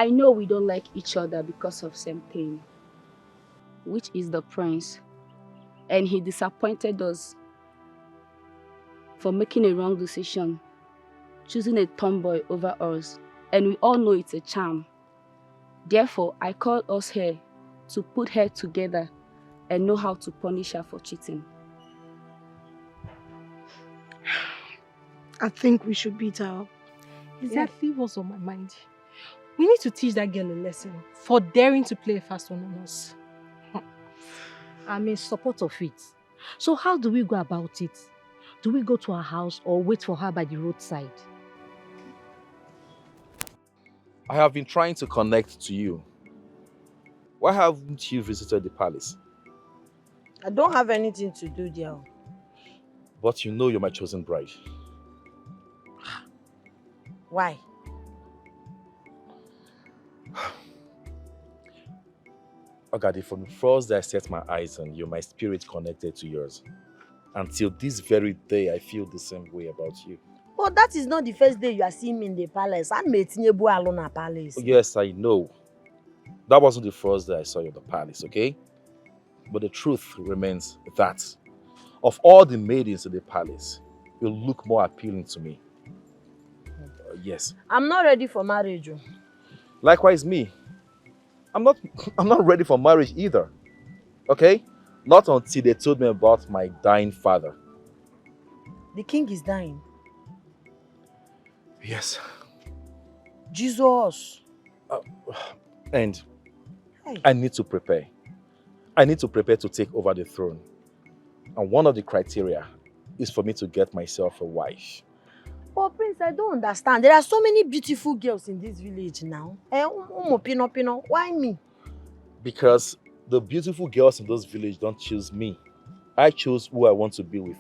I know we don't like each other because of same thing, which is the prince. And he disappointed us for making a wrong decision, choosing a tomboy over us. And we all know it's a charm. Therefore, I called us here to put her together and know how to punish her for cheating. I think we should beat her up. Exactly what's on my mind. We need to teach that girl a lesson for daring to play a fast one on us. I'm in support of it. So how do we go about it? Do we go to her house or wait for her by the roadside? I have been trying to connect to you. Why haven't you visited the palace? I don't have anything to do there. But you know you're my chosen bride. Why? OGADI, from the first day I set my eyes on you, my spirit connected to yours. Until this very day, I feel the same way about you. But that is not the first day you are seeing me in the palace. I'm meeting you alone at palace. Yes, I know. That wasn't the first day I saw you in the palace, okay? But the truth remains that of all the maidens in the palace, you look more appealing to me. Yes. I'm not ready for marriage. Likewise me. I'm not ready for marriage either. Okay? Not until they told me about my dying father. The king is dying. Yes. Jesus. And hey. I need to prepare. I need to prepare to take over the throne. And one of the criteria is for me to get myself a wife. Oh, Prince, I don't understand. There are so many beautiful girls in this village now. Why me? Because the beautiful girls in this village don't choose me. I choose who I want to be with.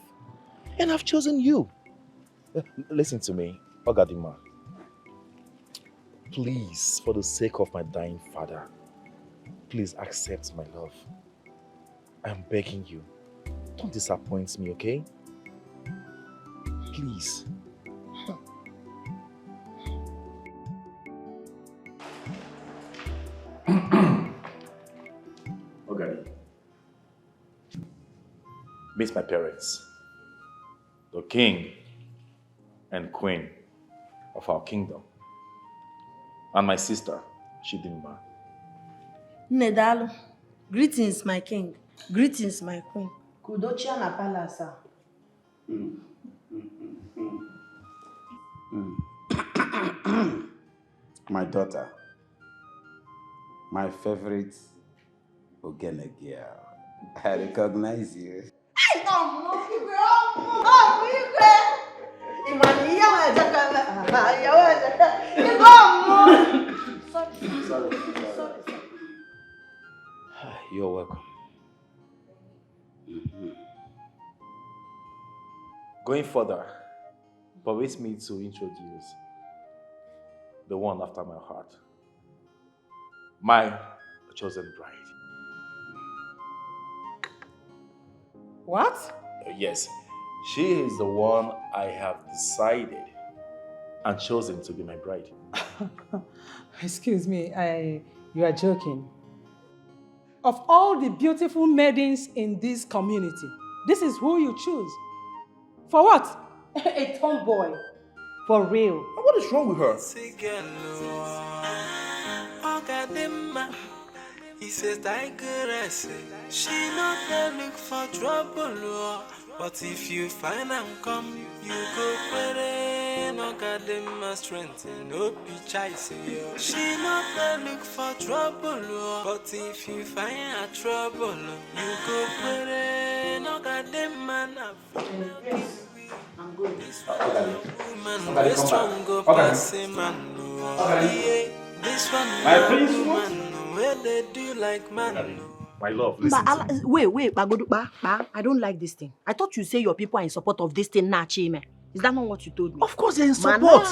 And I've chosen you. Listen to me, Ogadima. Please, for the sake of my dying father, please accept my love. I'm begging you. Don't disappoint me, okay? Please. OGADI. Meet my parents. The king and queen of our kingdom. And my sister, Chidimma. Nedalo. Greetings, my king. Greetings, my queen. Kudochia na palace. My daughter. My favorite Ogene girl. I recognize you. Sorry. You're welcome. Going further, permit me to introduce the one after my heart. My chosen bride. What? Yes, she is the one I have decided and chosen to be my bride. Excuse me, you are joking. Of all the beautiful maidens in this community, this is who you choose. For what? A tomboy. For real. What is wrong with her? He says Tigeress. She not there look for trouble, but if you find and come, you go pray. No got them strength, no be chase. She not there look for trouble, but if you find a trouble, you go pray. No got them man up. I'm going. Woman, this strong go pass man. This one, woman, where they do like man. My love, listen to me. Wait, Ba, I don't like this thing. I thought you say your people are in support of this thing, Chime. Is that not what you told me? Of course they're in support.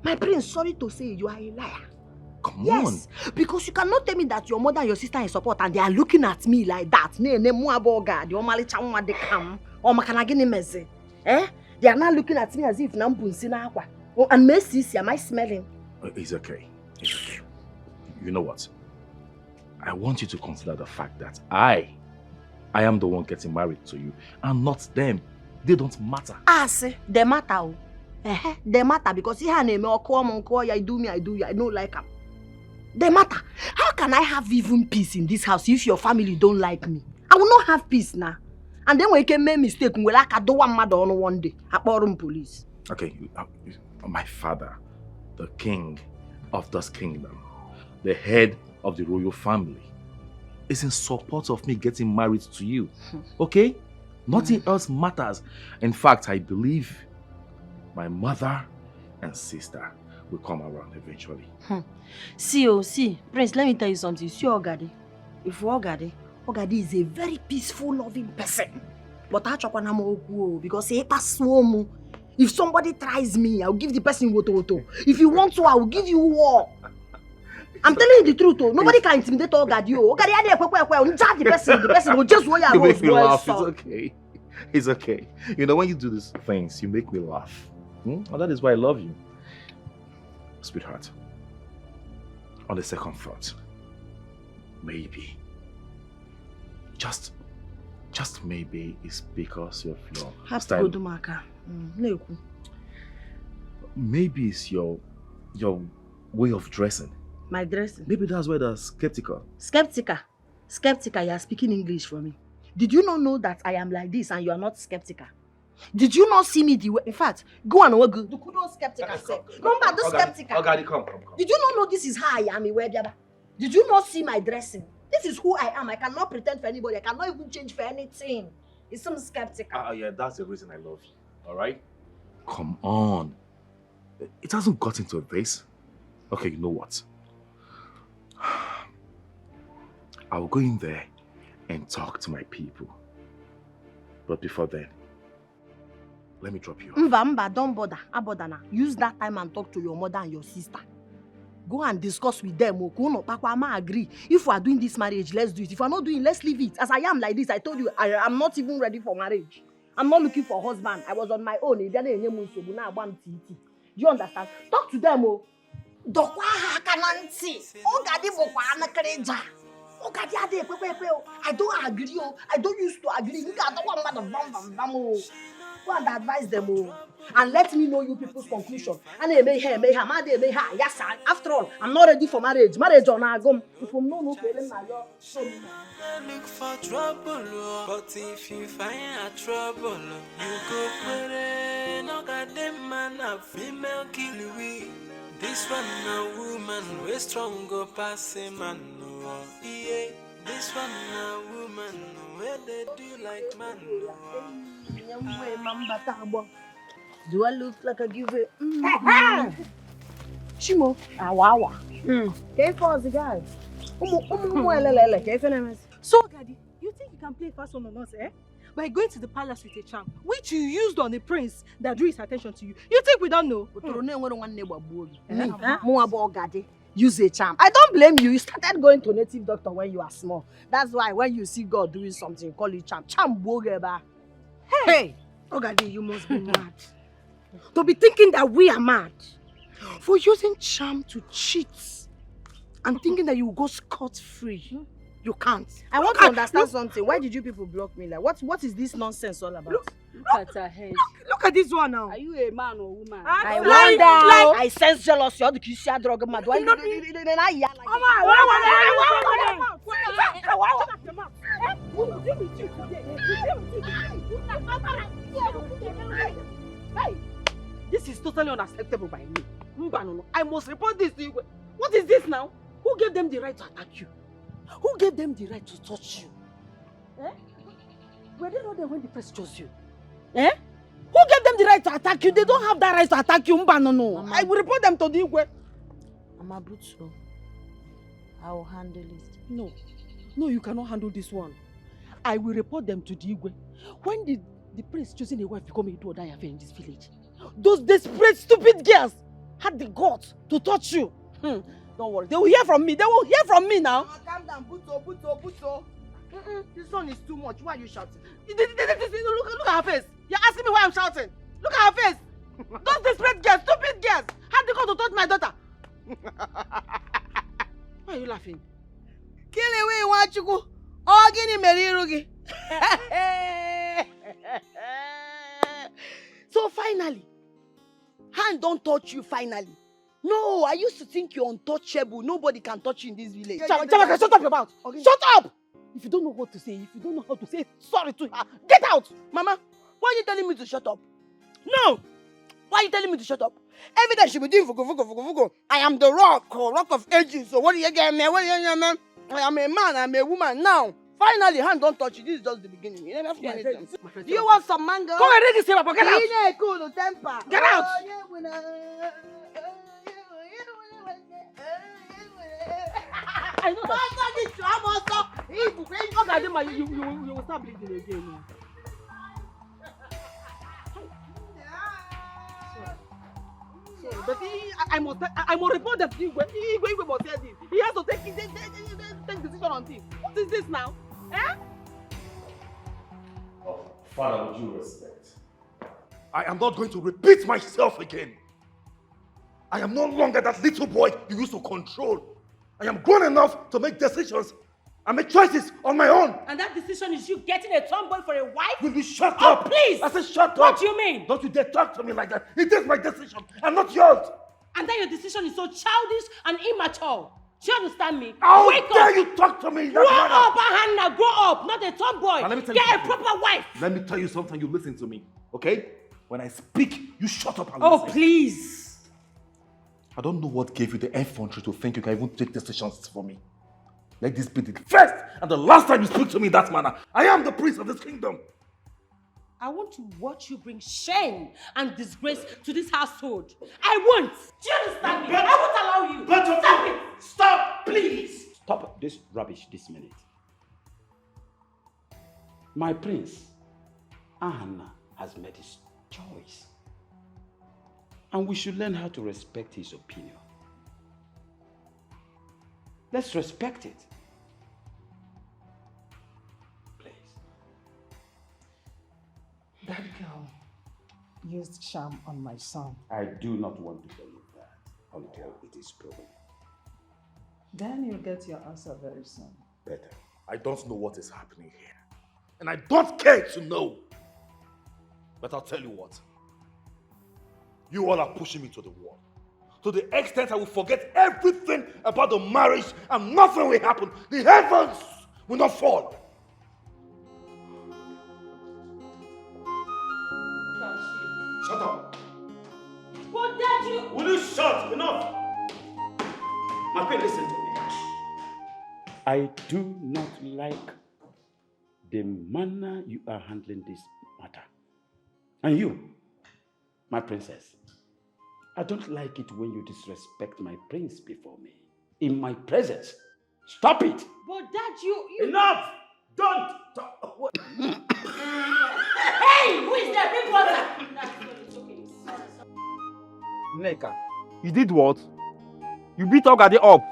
My prince, sorry to say, you are a liar. Come on. Yes, because you cannot tell me that your mother and your sister are in support and they are looking at me like that. They are not looking at me as if I'm and Messi, am I smelling? It's okay. It's okay. You know what? I want you to consider the fact that I am the one getting married to you and not them. They don't matter. See, they matter. They matter because he name or call I do me, I do you. I don't like them. They matter. How can I have even peace in this house if your family don't like me? I will not have peace now. And then when you can make mistake, we like I do one mother on one day. I call police. Okay, my father, the king of this kingdom, the head of the royal family, is in support of me getting married to you. Okay? Nothing else matters. In fact, I believe my mother and sister will come around eventually. See, Prince, let me tell you something. See OGADI. If OGADI is a very peaceful, loving person. But I chop on because he pass home. If somebody tries me, I'll give the person woto. If you want to, I will give you war. I'm telling you the truth. Nobody can intimidate OGADI. OGADI, the person will just wear you make me laugh. It's okay. It's okay. You know, when you do these things, you make me laugh. And that is why I love you. Sweetheart, on the second thought, maybe, just maybe it's because of your style. Maybe it's your way of dressing. My dressing? Maybe that's why they're skeptical. Skeptical, you are speaking English for me. Did you not know that I am like this and you are not skeptical? Did you not see me the way? In fact, go and work. You couldn't skeptical. Remember, do skeptical. OGADI, come. Did you not know this is how I am? Did you not see my dressing? This is who I am. I cannot pretend for anybody. I cannot even change for anything. It's some skeptical. Yeah, that's the reason I love you. All right? Come on. It hasn't gotten to this. Okay, you know what? I'll go in there and talk to my people. But before then, let me drop you off. Mba, don't bother. Abodana. Use that time and talk to your mother and your sister. Go and discuss with them. I agree. If we are doing this marriage, let's do it. If we are not doing, let's leave it. As I am like this, I told you, I am not even ready for marriage. I'm not looking for a husband. I was on my own. Do you understand? Talk to them. I don't agree. I don't used to agree. Go and advise them and let me know you people's conclusion. And yes, after all, I'm not ready for marriage. Marriage on our gum. If I'm no look for trouble, but if you find a trouble, you go put it. No goddamn man, a female kill we. This one a woman, we strong go pass a man. Yeah, this one a woman, where they do like man. Do I look like a giver? Chimo, awawa. For the guy. So, OGADI, you think you can play fast on us, eh? By going to the palace with a charm, which you used on the prince that drew his attention to you. You think we don't know? Use a charm. I don't blame you. You started going to native doctor when you are small. That's why when you see God doing something, call it charm. Charm bogeba. Hey, OGADI, you must be mad. To be thinking that we are mad for using charm to cheat and thinking that you will go scot-free. You can't. I want to understand something. Why did you people block me? Like, what is this nonsense all about? Look at her head. Look at this one now. Are you a man or woman? I wonder. I sense jealousy. You're the kissy drug mad. Why not? This is totally unacceptable by me. I must report this to you. What is this now? Who gave them the right to attack you? Who gave them the right to touch you? Were they not there when the press chose you? Who gave them the right to attack you? They don't have that right to attack you. I will report them to the Igwe. Amabucho, I will handle it. No, you cannot handle this one. I will report them to the Igwe. When did the prince choosing a wife become a do or die affair in this village? Those desperate, stupid girls had the guts to touch you. Don't worry, they will hear from me. They will hear from me now. Calm down, Buto. This one is too much. Why are you shouting? Look at her face. You're asking me why I'm shouting. Look at her face. Those desperate girls, stupid girls, had the guts to touch my daughter. laughing? Kiliwi Nwachukwu, ọ gịnị mere iru gị? So finally, hand don't touch you finally. No, I used to think you're untouchable. Nobody can touch you in this village. Chavaka, shut up your mouth. Shut up! If you don't know what to say, if you don't know how to say sorry to her, get out! Mama, why are you telling me to shut up? No! Why are you telling me to shut up? Every day she be doing fugo. I am the rock of ages. So what do you get me? What do you get me? I am a man, I'm a woman now. Finally, hand don't touch you. This is just the beginning. You never have to anything. Do you want some mango? Come and read this paper, get out! Cool temper. Get out! I know that. You will start bleeding again. But I must report that Igwe must say this. He has to take decision on this. What is this now? Eh? Oh, Father, with due respect, I am not going to repeat myself again. I am no longer that little boy you used to control. I am grown enough to make decisions and make choices on my own. And that decision is you getting a tomboy for a wife? Will you shut up? Please! I said shut up! What do you mean? Don't you dare talk to me like that. It is my decision and not yours. And then your decision is so childish and immature. Do you understand me? How Wake dare up! you talk to me in Grow that manner? up, Hannah! Grow up! Not a tomboy! Now, let me tell you Get a something. proper wife! Let me tell you something, you listen to me, okay? When I speak, you shut up and Oh, listen. please! I don't know what gave you the effrontery to think you can even take decisions for me. Let this be the first and the last time you speak to me in that manner. I am the prince of this kingdom. I want to watch you bring shame and disgrace to this household. I won't! Do you understand me? I won't allow you! Stop it! Stop, please! Stop this rubbish this minute. My prince, Anna, has made his choice. And we should learn how to respect his opinion. Let's respect it. Please. That girl used charm on my son. I do not want to believe that until it is proven. Then you'll get your answer very soon. Better. I don't know what is happening here. And I don't care to know. But I'll tell you what. You all are pushing me to the wall. To the extent I will forget everything about the marriage and nothing will happen. The heavens will not fall. Shut up. But Dad, you... Will you shut? Enough! My friend, listen to me. I do not like the manner you are handling this matter. And you, my princess, I don't like it when you disrespect my prince before me. In my presence. Stop it! But Dad, you... Enough! Don't talk. Hey! Who is there? Big brother! It's okay. Sorry. Nneka, you did what? You beat OGADI up.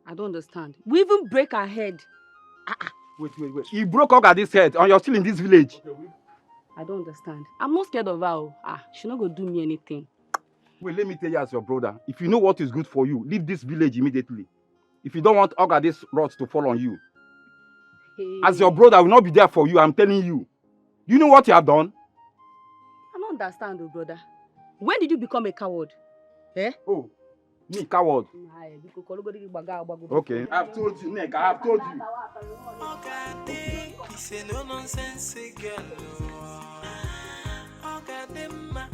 I don't understand. We even break her head. Wait. You broke OGADI's head and you're still in this village. I don't understand. I'm not scared of her. She's not going to do me anything. Wait, let me tell you as your brother. If you know what is good for you, leave this village immediately. If you don't want OGADI's wrath to fall on you. Hey. As your brother, I will not be there for you, I'm telling you. You know what you have done? I don't understand, brother. When did you become a coward? Eh? Oh, me, coward. Okay, I've told you, Nneka, I've told you. OGADI, he's a no-nonsense girl. OGADI,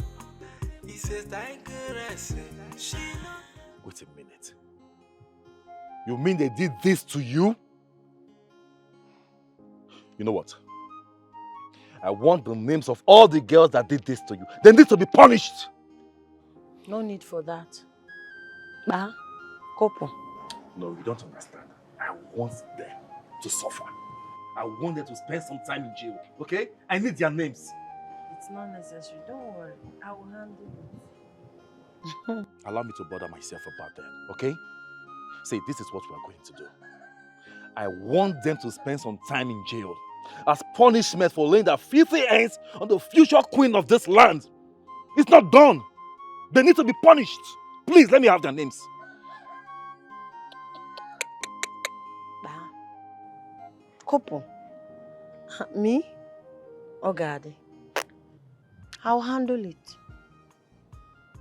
he says TIGERESS. Wait a minute. You mean they did this to you? You know what? I want the names of all the girls that did this to you. They need to be punished. No need for that. Couple. No, you don't understand. I want them to suffer. I want them to spend some time in jail. Okay? I need their names. It's not necessary. Don't worry. I will handle it. Allow me to bother myself about that. Okay? Say, this is what we are going to do. I want them to spend some time in jail as punishment for laying their filthy hands on the future queen of this land. It's not done. They need to be punished. Please, let me have their names. Couple. Me? OGADI. I'll handle it.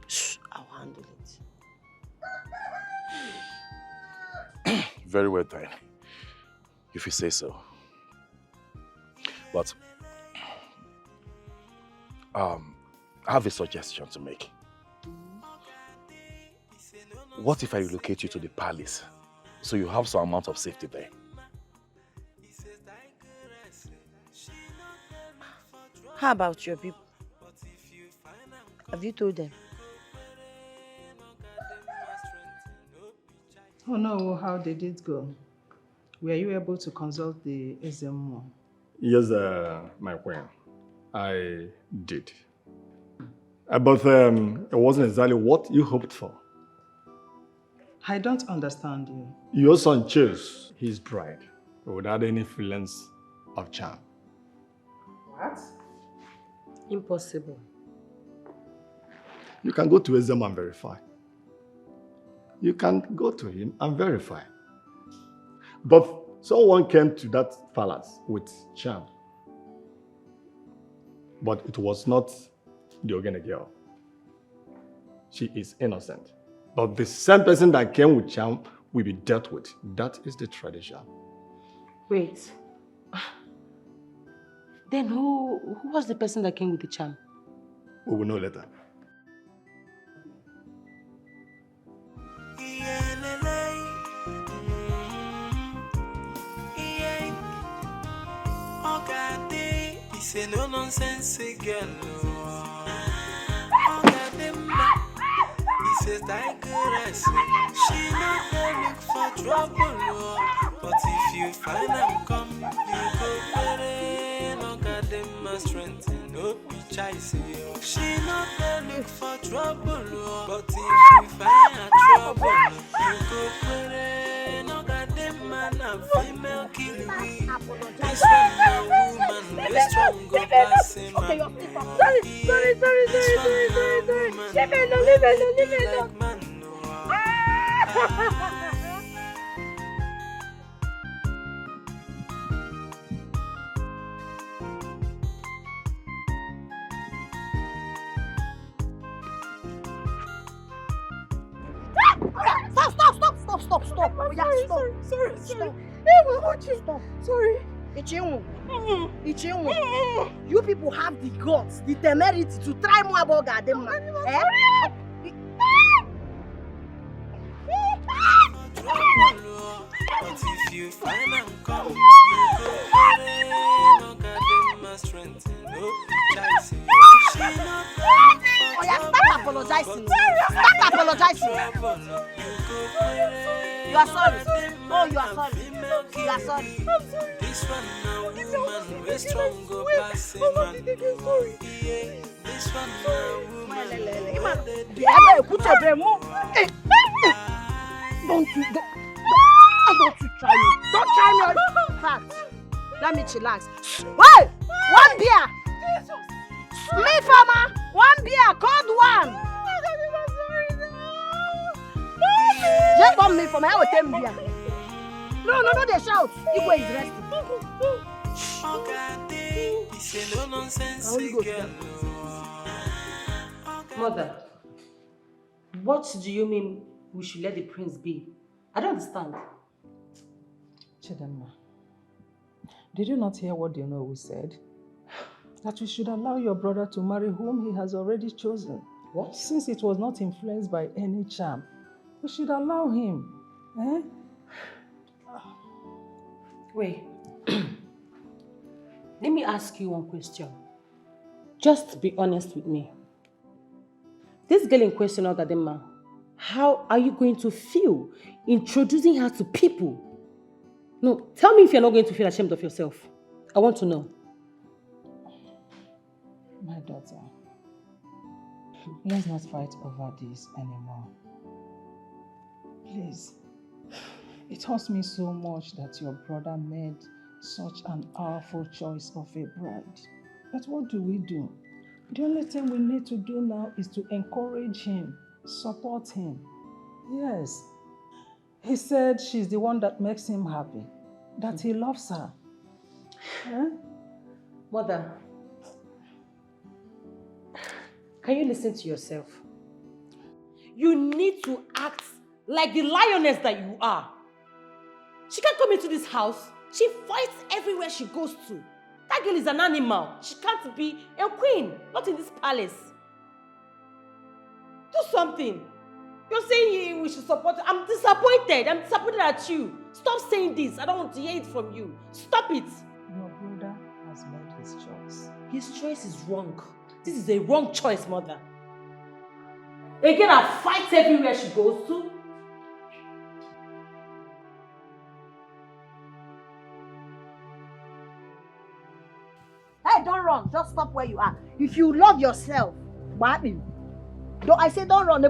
Shh, I'll handle it. Very well done. If you say so. But I have a suggestion to make. What if I relocate you to the palace so you have some amount of safety there? How about your people? Have you told them? Oh no, how did it go? Were you able to consult the SMO? Yes, my queen. I did. But it wasn't exactly what you hoped for. I don't understand you. Your son chose his bride without any feelings of charm. What? Impossible. You can go to Ezem and verify. You can go to him and verify. But someone came to that palace with charm. But it was not the Ogene girl. She is innocent. But the same person that came with charm will be dealt with. That is the tradition. Wait. Then who was the person that came with the charm? We will know later. Say no nonsense girl. He says Tigeress. She not there look for trouble. But if you find them come, you go better. No got them my strength. No be chasing. She not there look for trouble. But if you find her trouble, you go better. No got them man a female kill me. This one no woman. This strong go pass him. Okay, you're sorry. Leave it alone. Stop. Sorry. Stop. Stop. Sorry. Ichinwu. You people have the guts, the temerity to try more about Gadema. But if you find them come, you go no got them my strength. No chasing. She not Oh yeah, stop apologizing. Stop apologizing. You are sorry. Oh, you are sorry. You are sorry. I'm sorry. This one now woman, we strong go pass him. This one now woman. Don't you try me. Don't try me. Fact. Let me chillax. Wait! One beer! Me farmer! One beer! Cold one! Just bomb me for my hour 10 beer. No, they shout. Igwe is resting. Mother, what do you mean we should let the prince be? I don't understand. Chidemma, did you not hear what Dionowu said? That we should allow your brother to marry whom he has already chosen. What? Since it was not influenced by any charm, we should allow him. Eh? Wait. Let me ask you one question. Just be honest with me. This girl in question, Ogadema, how are you going to feel introducing her to people? No, tell me if you're not going to feel ashamed of yourself. I want to know. My daughter, let's not fight over this anymore. Please. It hurts me so much that your brother made such an powerful choice of a bride. But what do? The only thing we need to do now is to encourage him, support him. Yes. He said she's the one that makes him happy, that he loves her. Huh? Mother, can you listen to yourself? You need to act like the lioness that you are. She can't come into this house. She fights everywhere she goes to. That girl is an animal. She can't be a queen, not in this palace. Do something. You're saying we should support her. I'm disappointed. I'm disappointed at you. Stop saying this. I don't want to hear it from you. Stop it. Your brother has made his choice. His choice is wrong. This is a wrong choice, mother. A girl that fights everywhere she goes to. Hey, don't run. Just stop where you are. If you love yourself, I say don't run.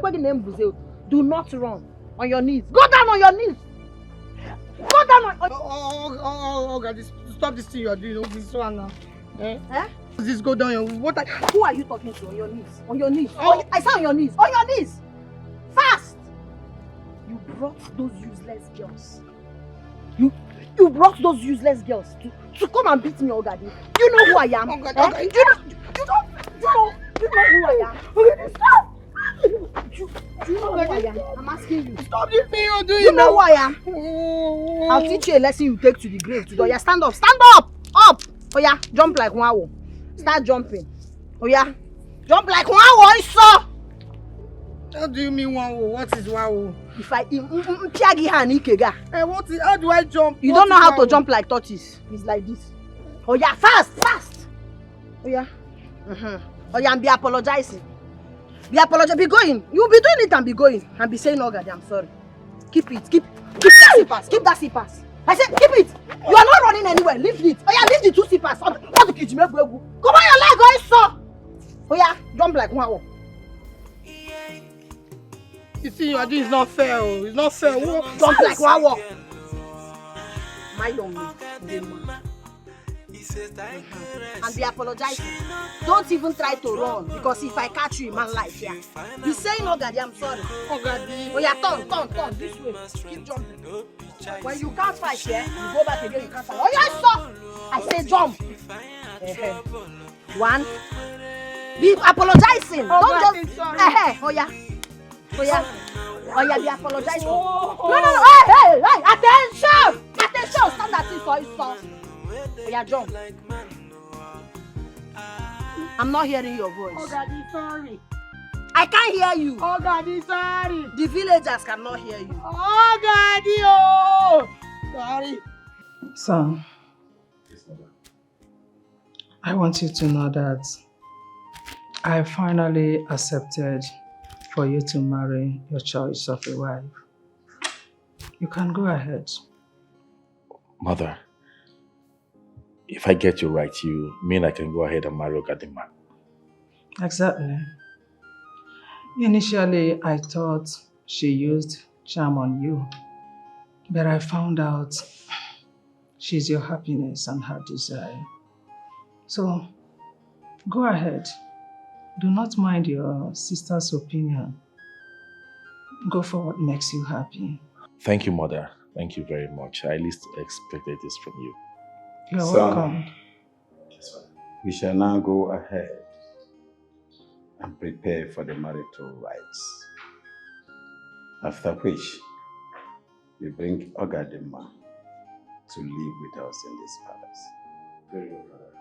Do not run. On your knees. Go down on your knees. Go down on... Oh, God, stop this thing you are doing. This one now. Eh? Just go down. Who are you talking to? On your knees. On your knees. Oh. I said on your knees. On your knees. Fast. You brought those useless girls. You brought those useless girls to come and beat me, Ogadi. You know who I am. You know who I am. Stop. Do you know who I am? I'm asking you. Stop this thing you're doing. You know who I am. I'll teach you a lesson you take to the grave today. Oya, stand up. Stand up. Up. Oya, jump like wow. Start jumping. Oya, jump like wow. So. How do you mean wow? What is wow? If I what is, how do I jump? You don't know how to jump like tortoise. It's like this. Oh yeah, fast. Oh yeah. Oh yeah, and be apologizing. Be apologizing. Be going. You'll be doing it and be going. And be saying, oh God, I'm sorry. Keep it. Keep that slippers. Keep that slippers. I said, keep it. You are not running anywhere. Leave it. Oh yeah, leave the two slippers. Come on your leg, guys. So. Oh yeah, jump like wow. You see, you are doing is not fair. It's not fair. Jump like wow. My young man. And be apologizing. Don't even try to run, because if I catch you in my life, yeah. Be saying, oh God, I'm sorry. Oh God. Oh yeah, turn this way. Keep jumping. When you can't fight, yeah, you go back again, you can't fight. Oh yeah, stop. I say jump. 1. Be apologizing. Oh, Don't just. sorry. Oh yeah. Oh yeah, be apologizing. No. Hey, attention. Stand that thing for you, stop. Oh yeah, jump. I'm not hearing your voice. Oh God, sorry. I can't hear you. Oh God, sorry. The villagers cannot hear you. Oh God, sorry. Son, I want you to know that I finally accepted for you to marry your choice of a wife. You can go ahead. Mother, if I get you right, you mean I can go ahead and marry OGADI? Exactly. Initially, I thought she used charm on you, but I found out she's your happiness and her desire. So, go ahead. Do not mind your sister's opinion. Go for what makes you happy. Thank you, Mother. Thank you very much. I at least expected this from you. You're welcome. We shall now go ahead and prepare for the marital rites. After which, we bring OGADI to live with us in this palace. Very well, Father.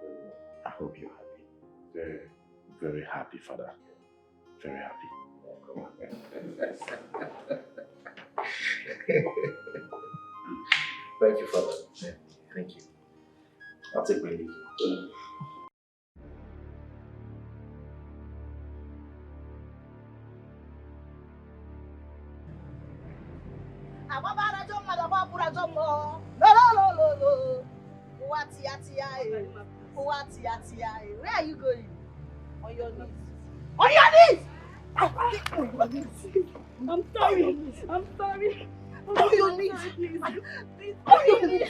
Very well. I hope you're happy. Very, very happy, Father. Very happy. Come on. Thank you, Father. Thank you. I'll take my leave. Where are you going? On your knees. On your knees! I'm sorry. On your knees. On your knees.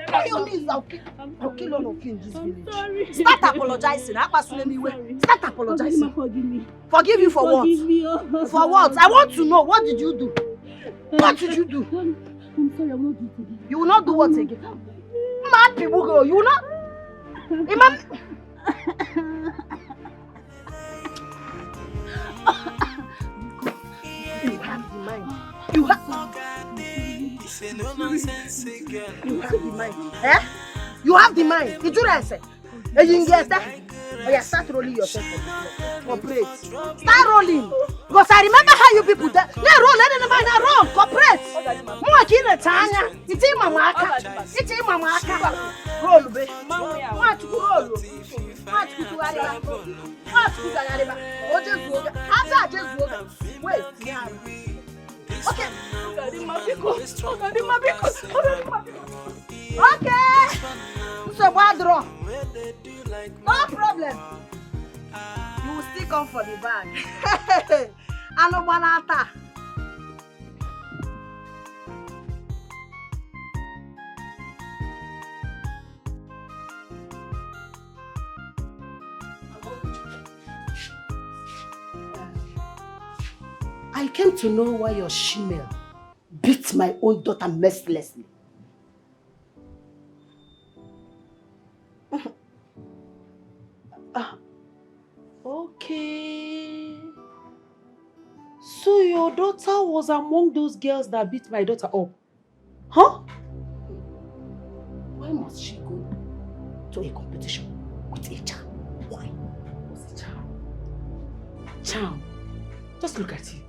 On your knees. I'll kill all of you in this village. Sorry. Start apologizing. Start apologizing. Forgive me. Forgive you for what? Forgive me. For what? I want to know. What did you do? What did you do? I'm sorry, I will not do it again. You will not do what again? mad people go? You know? Imam. You have the mind. You have the mind. Eh? You have the mind. Did you say? And you get that? Oh yeah, start rolling yourself corporate. Start rolling. Because I remember how you people that roll, let them mind roll, corporate. More kina tanya. It's in mama aka. It's in mama aka. Roll be. What to roll? What to do ariba? What to do ariba? Oje zuoga. Asa aje zuoga. Wait. Okay. Okay. So bad draw. No problem. You will still come for the bag. I know banata. I came to know why your shemale beat my own daughter mercilessly. Okay. So your daughter was among those girls that beat my daughter up? Huh? Why must she go to a competition with a charm? Why? What's a charm? Charm. Just look at you.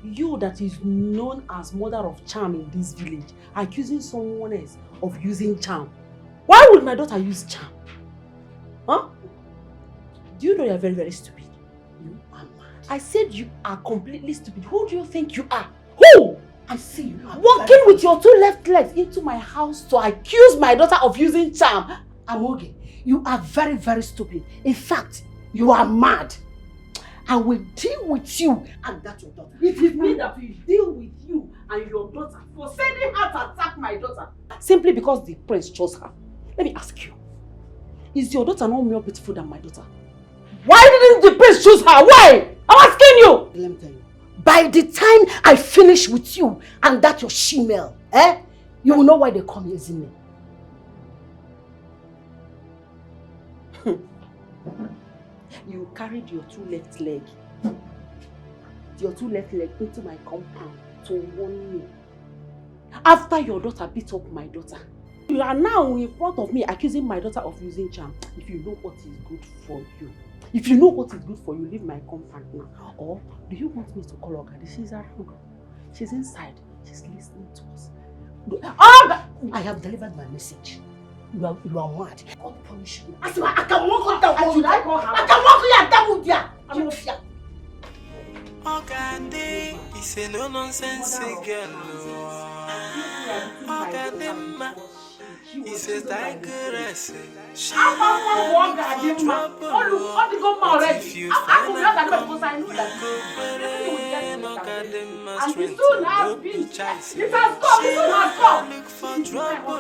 You that is known as mother of charm in this village, accusing someone else of using charm. Why would my daughter use charm? Huh? Do you know you are very, very stupid? You are mad. I said you are completely stupid. Who do you think you are? Who? I see you are walking with your two left legs into my house to accuse my daughter of using charm. Amoge, you are very, very stupid. In fact, you are mad. I will deal with you and that your daughter. It is me that will deal with you and your daughter for sending her to attack my daughter. Simply because the prince chose her. Let me ask you. Is your daughter not more beautiful than my daughter? Why didn't the prince choose her? Why? I'm asking you! Let me tell you. By the time I finish with you and that your shemale, you will know why they come using me. You carried your two left leg into my compound to warn me. After your daughter beat up my daughter, you are now in front of me accusing my daughter of using charm. If you know what is good for you, leave my compound now. Or do you want me to call OGADI? She's around. She's inside. She's listening to us. I have delivered my message. You are mad. God punish you. I can walk on that wall. I can walk on that wall. I'm not fear. OGADI is a no-nonsense girl. OGADI is a tigeress. She knows trouble. But if you find her, you go OGADI strength. Don't be chasing. She don't look for trouble.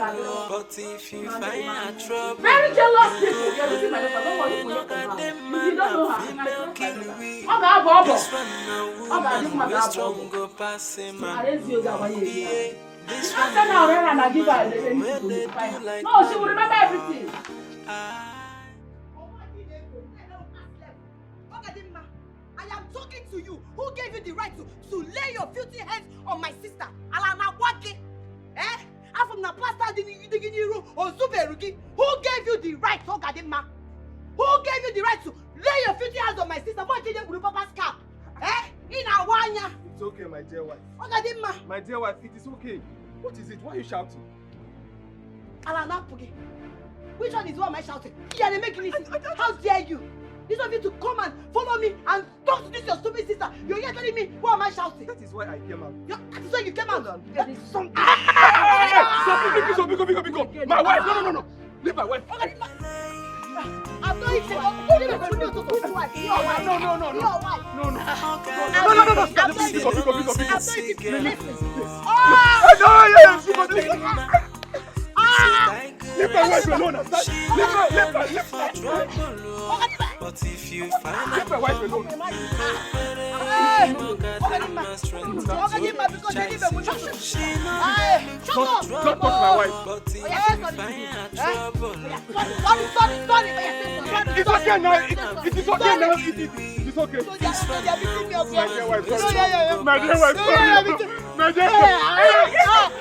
But if you find her trouble, Very jealous people. OGADI female kill we. This one now woman we strong go pass him and this one now no, she will remember everything. I am talking to you. Who gave you the right to lay your filthy hands on my sister? Alana Waki. I'm from the pastor Diginiru or Zuberugi. Who gave you the right, Ogadima? Who gave you the right to lay your filthy hands on my sister? What did you do, Papa's cap? In Awanya. It's okay, my dear wife. Ogadima. My dear wife, it is okay. What is it? Why are you shouting? Alana Pugi. Which one is what am I shouting? Yeah, they make me. How dare you? This of you to come and follow me and talk to this your stupid sister. You're here telling me what am I shouting? That is why I came out. That is why you came out. There is something. Biko. My wife. No. Leave my wife. I'm not even. Your wife. Your wife. No. Leave my wife alone. Leave her. But if you find leave my wife alone. no got them my strength. She not Don't touch my wife. but if you find trouble, It's okay now. It is okay now. It is okay. My dear wife, sorry. My dear wife, sorry. My dear wife.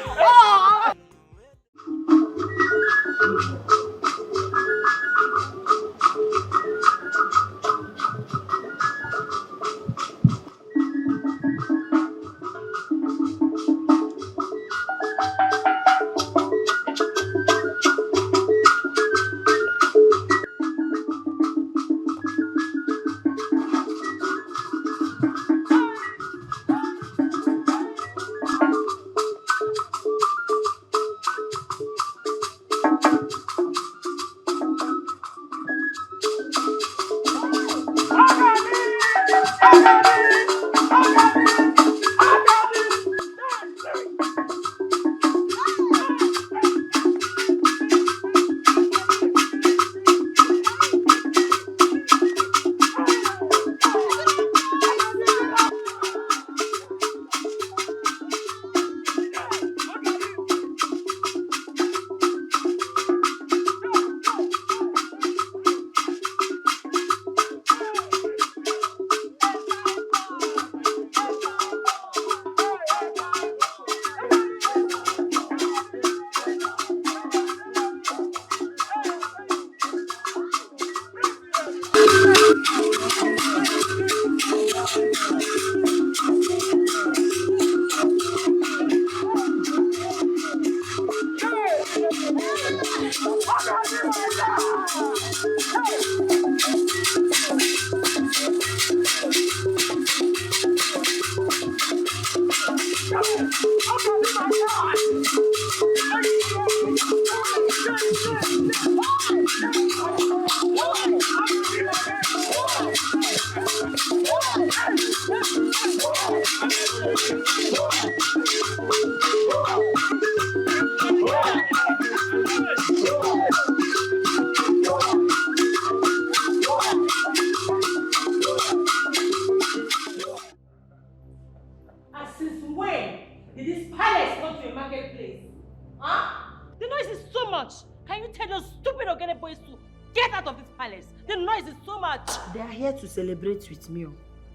To celebrate with me.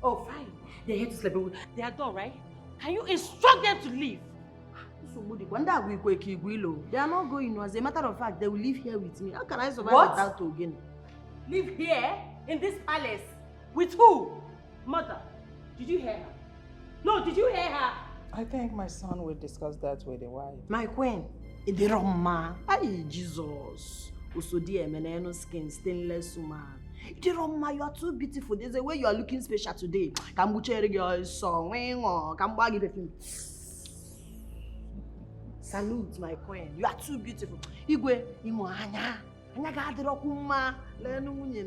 Oh, fine. They're here to celebrate. They are done, right? Can you instruct them to leave? They are not going. As a matter of fact, they will live here with me. How can I survive What? without again? Live here? In this palace? With who? Mother, did you hear her? No, did you hear her? I think my son will discuss that with the wife. My queen, the Roma. Ay, Jesus. Usodi emeneno skin, stainless woman. Roma, you are too beautiful. There's a way you are looking special today. Salute, my queen. You are too beautiful. Igwe,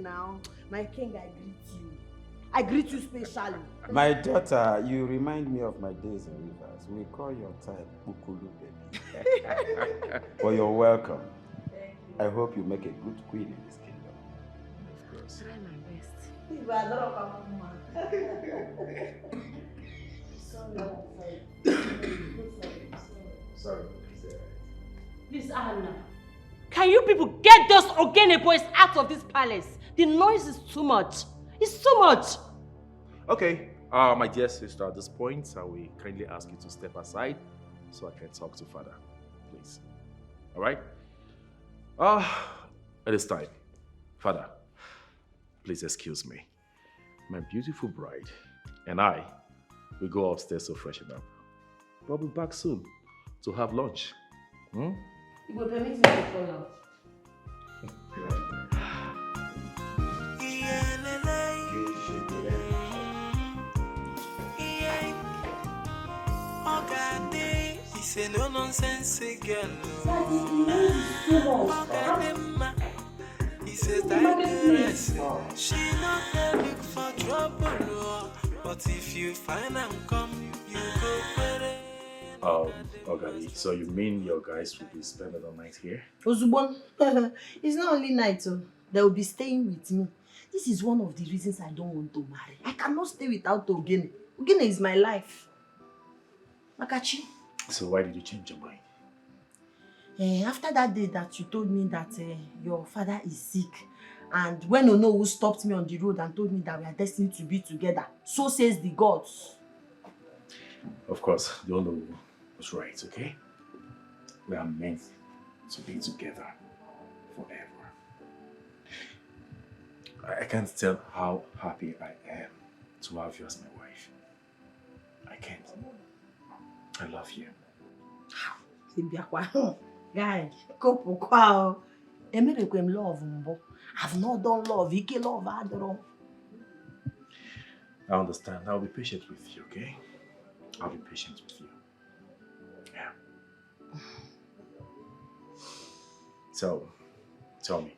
now. My king, I greet you. I greet you specially. My daughter, you remind me of my days in Rivers. We call your type Ukulu baby. But you're welcome. I hope you make a good queen in this kingdom. Of course. Try my best. Sorry. Please, Anna. Can you people get those Ogene boys out of this palace? The noise is too much. It's too much. Okay, my dear sister, at this point, I will kindly ask you to step aside so I can talk to Father, please. All right? It is time. Father, please excuse me. My beautiful bride and I will go upstairs to freshen up. We'll be back soon to have lunch. You will permit me to follow. OGADI, it's a no nonsense girl. It's a TIGERESS. She not there look for trouble, but if you find and come, you go better. OGADI, so you mean your guys will be spending the night here? Ozubon, it's not only night, they will be staying with me. This is one of the reasons I don't want to marry. I cannot stay without Ogene. Ogene is my life. Makachi. So why did you change your mind? After that day that you told me that your father is sick, and when Ono stopped me on the road and told me that we are destined to be together, so says the gods. Of course, the Ono was right, okay? We are meant to be together forever. I can't tell how happy I am to have you as my wife. I can't. I love you. Guy, couple kwao. Emerekwem love mbo. I've not done love. Ike love adoro. I understand. I'll be patient with you, okay? I'll be patient with you. Yeah. So, tell me.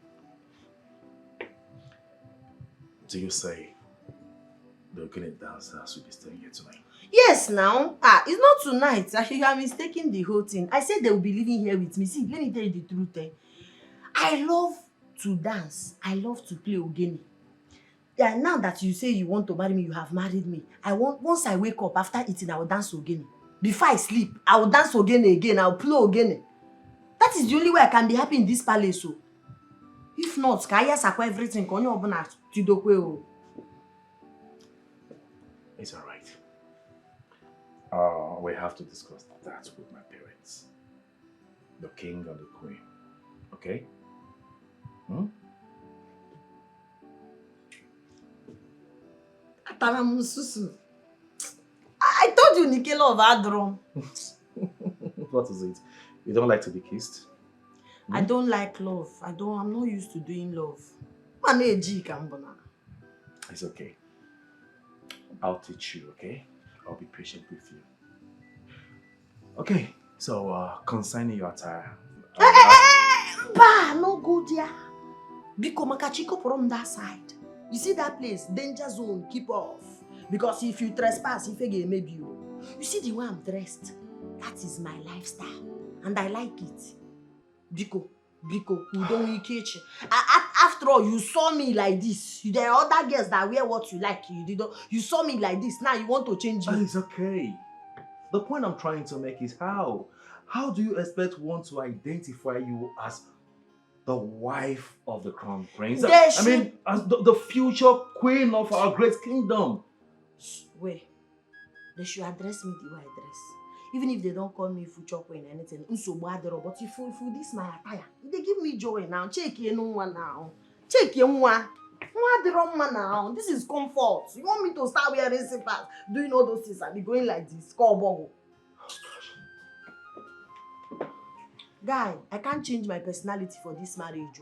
Do you say the Ogene dancers will be staying here tonight? Yes, now. It's not tonight. You are mistaking the whole thing. I said they will be living here with me. See, let me tell you the truth. I love to dance. I love to play Ogene. Yeah, now that you say you want to marry me, you have married me. Once I wake up after eating, I will dance Ogene. Before I sleep, I will dance Ogene again. I will play Ogene. That is the only way I can be happy in this palace. So. If not, Kaya sakwa everything. It's all right. We have to discuss that with my parents. The king and the queen. Okay? I told you Nikela of Adron. What is it? You don't like to be kissed? I don't like love. I'm not used to doing love. It's okay. I'll teach you, okay? I'll be patient with you. Okay, so concerning your attire. No go there. Biko Makachiko from that side. You see that place? Danger zone, keep off. Because if you trespass, if you maybe you. You see the way I'm dressed? That is my lifestyle. And I like it. Biko, you don't catch. After all, you saw me like this. There are other girls that wear what you like. You saw me like this. Now you want to change me. It's okay. The point I'm trying to make is how? How do you expect one to identify you as the wife of the crown prince? I mean, as the future queen of our great kingdom. Wait. They should address me the way I dress. Even if they don't call me future queen or anything, but if this my attire, they give me joy now. Check you now. Check you now. This is comfort. You want me to start wearing slippers, doing all those things, and be going like this? Guy, I can't change my personality for this marriage.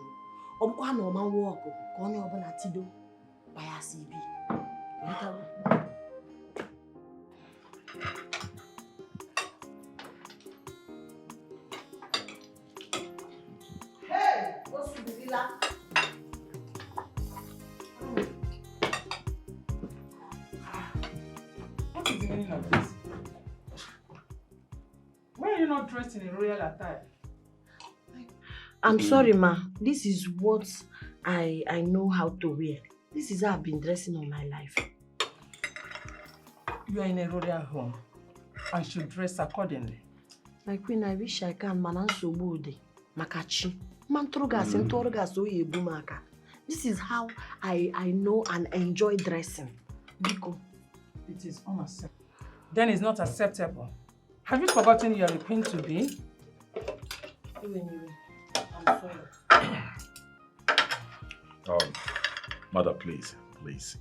Hey, what's the villa? What is the meaning of this? Why are you not dressed in a royal attire? I'm sorry, ma. This is what I know how to wear. This is how I've been dressing all my life. You are in a royal home and should dress accordingly. My queen, I wish I can. Makachi. This is how I know and enjoy dressing. Biko. It is unacceptable. Then it's not acceptable. Have you forgotten you are a queen to be? I'm sorry. Mother, please, this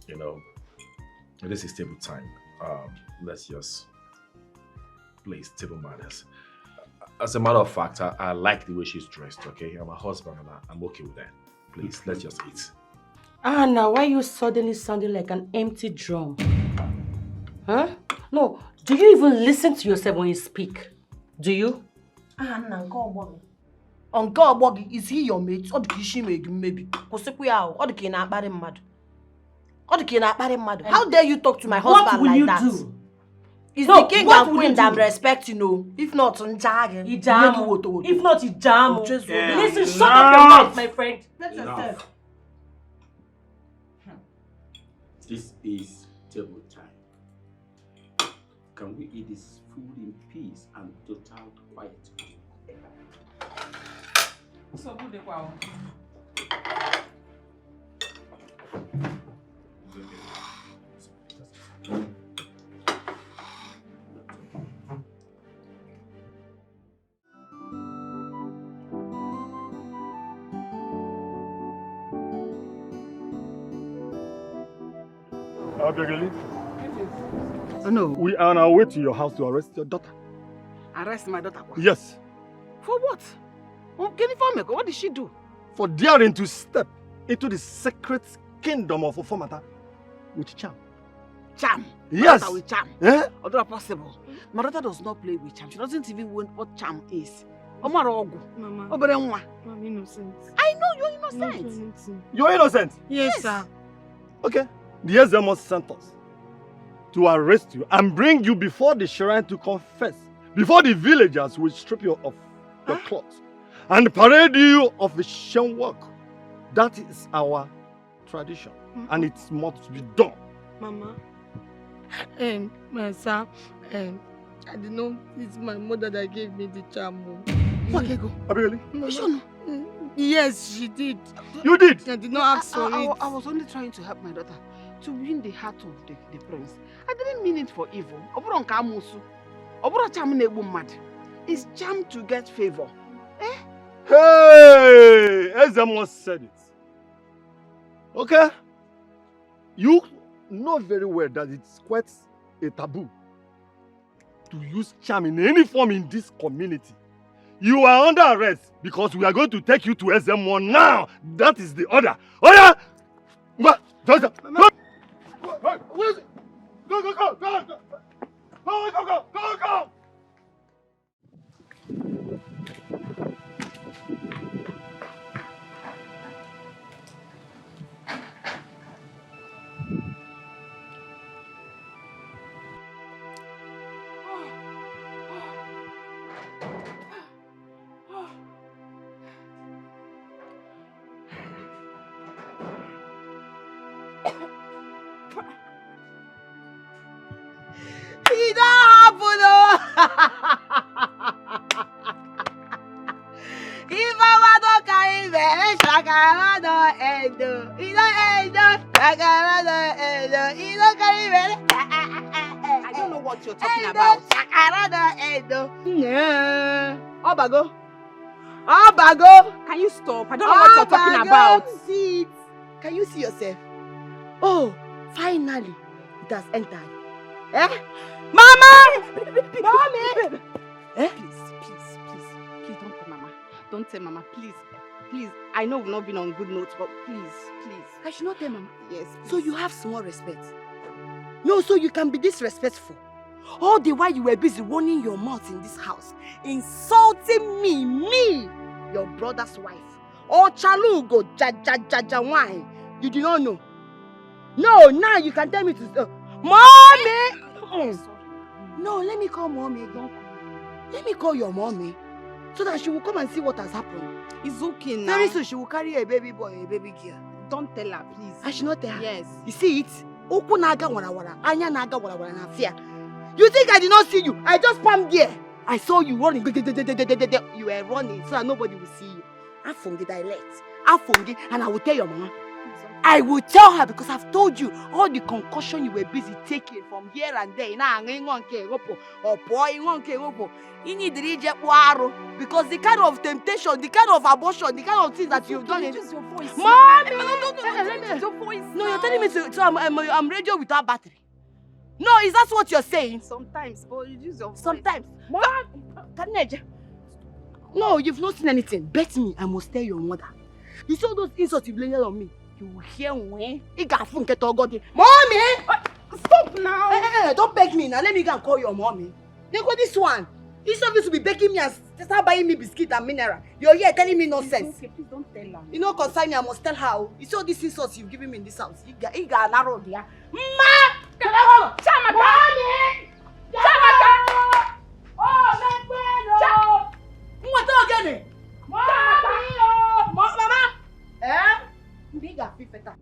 is table time. Let's just, please, table manners. As a matter of fact, I like the way she's dressed, okay? I'm a husband and I'm okay with that. Please, let's just eat. Now why are you suddenly sounding like an empty drum? Huh? No, do you even listen to yourself when you speak? Do you? Uncle, is he your mate? Or do you maybe? How dare you talk to my husband like that? What will you do? It's the king and queen that I'm respecting, If not, If not, Ijamo. Listen, shut up your mouth, my friend. Enough. This is table time. can we eat this food in peace and total quiet? So good, wow. Abigail, Oh no. we are on our way to your house to arrest your daughter. Arrest my daughter? Yes, For what? Oh, Kenny, what did she do? for daring to step into the sacred kingdom of Ofomata with charm. Charm? Yes. My daughter with charm? Eh? Although possible. My daughter does not play with charm. She doesn't even know what charm is. Mama, Mama, I'm innocent. I know you're innocent. You're innocent? Yes, sir. Okay. The Ezemos sent us to arrest you and bring you before the shrine to confess. Before the villagers will strip you of your clothes and parade you of a shame work. That is our tradition, and it must be done. Mama, sir, I did not, it's my mother that gave me the charm. Abigail? Yes, she did. You did? I did not ask for it. I was only trying to help my daughter to win the heart of the prince. I didn't mean it for evil. It's charm to get favor. Eh? Hey! Ezemos said it. Okay? You know very well that it's quite a taboo to use charm in any form in this community. You are under arrest because we are going to take you to SM1 now. That is the order. Oh yeah! What? Go! Where is it? Go! It don't happen, if I don't carry very shakara don't end. It don't end. Shakara don't end. It don't carry very. I don't know what you're talking about. Shakara don't end. Yeah. Obago. Can you stop? I don't know what you're talking about. See it. Can you see yourself? Oh, finally, it has entered. Eh? Mama! Mommy! Eh? Please, don't tell Mama. Don't tell Mama, please. Please, I know we've not been on good notes, but please. I should not tell Mama. Yes. So you have small respect. No, so you can be disrespectful. All the while you were busy running your mouth in this house, insulting me, your brother's wife. Oh, Chalugo, ja wine. You do not know. No, now you can tell me to. Mommy! No, let me call Mommy again. Let me call your Mommy so that she will come and see what has happened. It's okay now. Very soon she will carry a baby boy or a baby girl. Don't tell her, please. I should not tell her. Yes. You see it? Oku naga wara wara, anya naga wara wara na fear. You think I did not see you? I just palmed there. I saw you running. You were running so that nobody will see you. Afungi dialect. Afungi, and I will tell your mama. I will tell her because I've told you all the concussion you were busy taking from here and there. Because the kind of temptation, the kind of abortion, the kind of things that you've done. Use your voice. Mommy! Use your voice. No, you're telling me so I'm radio without battery. No, is that what you're saying? Sometimes, but you use your voice. Sometimes. No, you've not seen anything. Bet me, I must tell your mother. You saw those insults you blamed on me. You will hear when Mommy! Stop now! Hey, don't beg me now. Let me go and call your mommy. Then go this one. Instead of you to be begging me and start buying me biscuit and mineral. You're here telling me nonsense. Okay, please don't tell her. You know, concern me, I must tell her. You saw these insults you've given me in this house. You got narrow there. Ma! Chamaka! Mommy! Chamaka! Oh, my friend! What again? Mommy! Mama! Eh? Biga fifeta.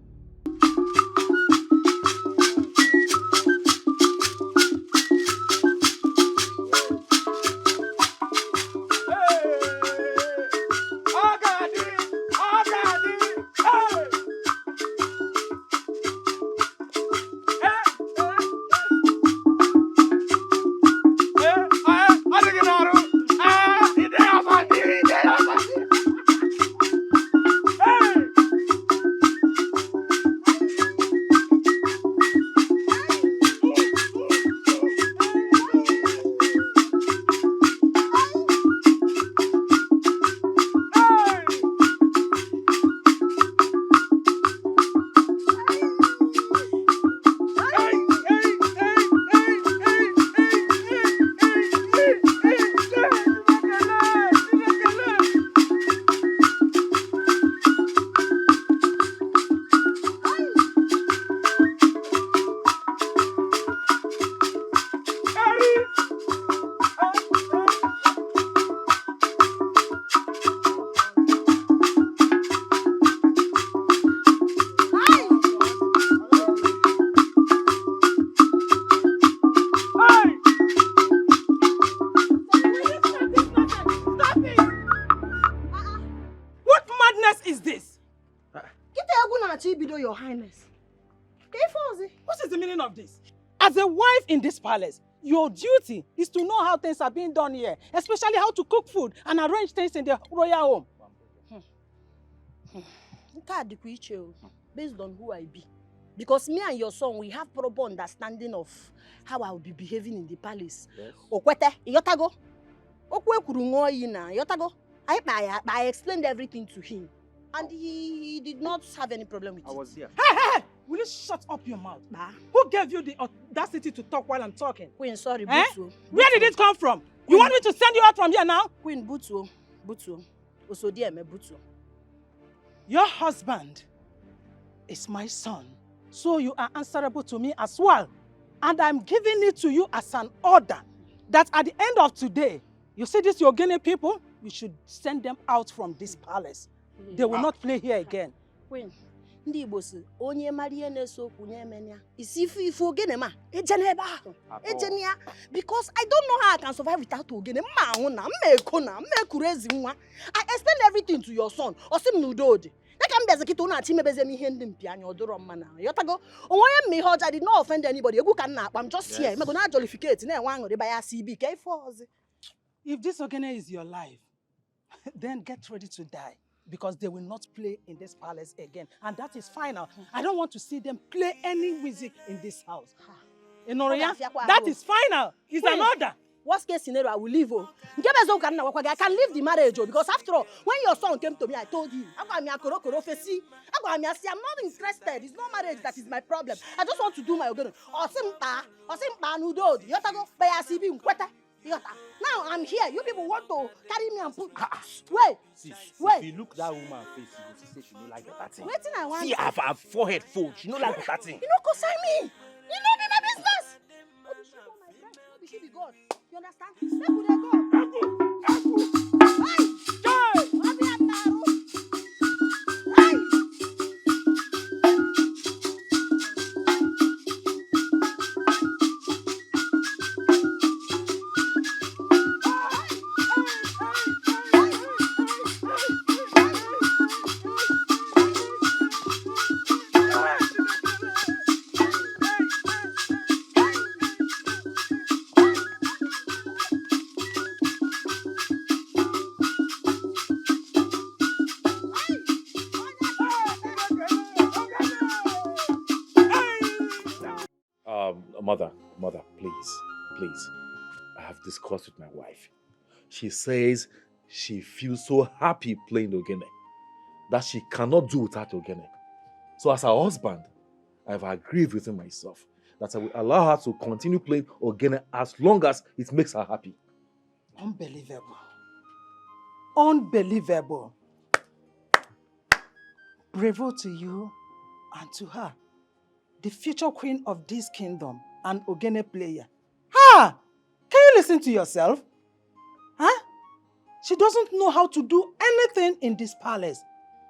Your Highness. What is the meaning of this? As a wife in this palace, your duty is to know how things are being done here, especially how to cook food and arrange things in the royal home. Based on who I be. Because me and your son, we have proper understanding of how I will be behaving in the palace. Yes. Okwete, yotago. Okwe kurungo ina, yotago. I explained everything to him. And he did not have any problem with it. I was here. Hey! Will you shut up your mouth? Who gave you the audacity to talk while I'm talking? Queen, sorry, Eh? Butu. Where did it come from? You want me to send you out from here now? Queen, Butu. Osodieme, Butu. Your husband is my son, so you are answerable to me as well. And I'm giving it to you as an order that at the end of today, you see these Ogene people, you should send them out from this palace. They will not play here again. Queen, ndị Igbo si onye mara ihe na-eso okwu nye emenya. Isi ife ogene ma ejene ebe ahụ. Ejene ya because I don't know how I can survive without ogene. Mma ahụ na, mma eko na, mma ekuru ezi nwa. I explained everything to your son. Osim na udo dị. Neka mbeze kita una ati mebeze m ihe ndị mpi anya odoro mma na. Yotago onwe me ihe I did not offend anybody. Egwu ka nna akpa I'm just here. Me go na jollificate na enwe aṅụrị ba ya CB ka ife ozi. If this ogene is your life, then get ready to die. Because they will not play in this palace again. And that is final. I don't want to see them play any music in this house. Inoria, that is final. It's an order. Worst case scenario, I will leave. I can leave the marriage because after all, when your son came to me, I told him, I'm not interested. It's not marriage that is my problem. I just want to do my own. Now I'm here. You people want to carry me and put. Wait. If you look that woman face, you will see she don't like that thing. Waiting, I want. See, her forehead fold. She don't like that thing. You know, consign me. You know me, my business. Maybe she be my friend. Maybe she be God. You understand? Where would I go? Hey! Mother, please. I have discussed with my wife. She says she feels so happy playing Ogene that she cannot do without Ogene. So as her husband, I've agreed within myself that I will allow her to continue playing Ogene as long as it makes her happy. Unbelievable. Unbelievable. Bravo to you and to her, the future queen of this kingdom and Ogene player. Ha! Can you listen to yourself? Huh? She doesn't know how to do anything in this palace.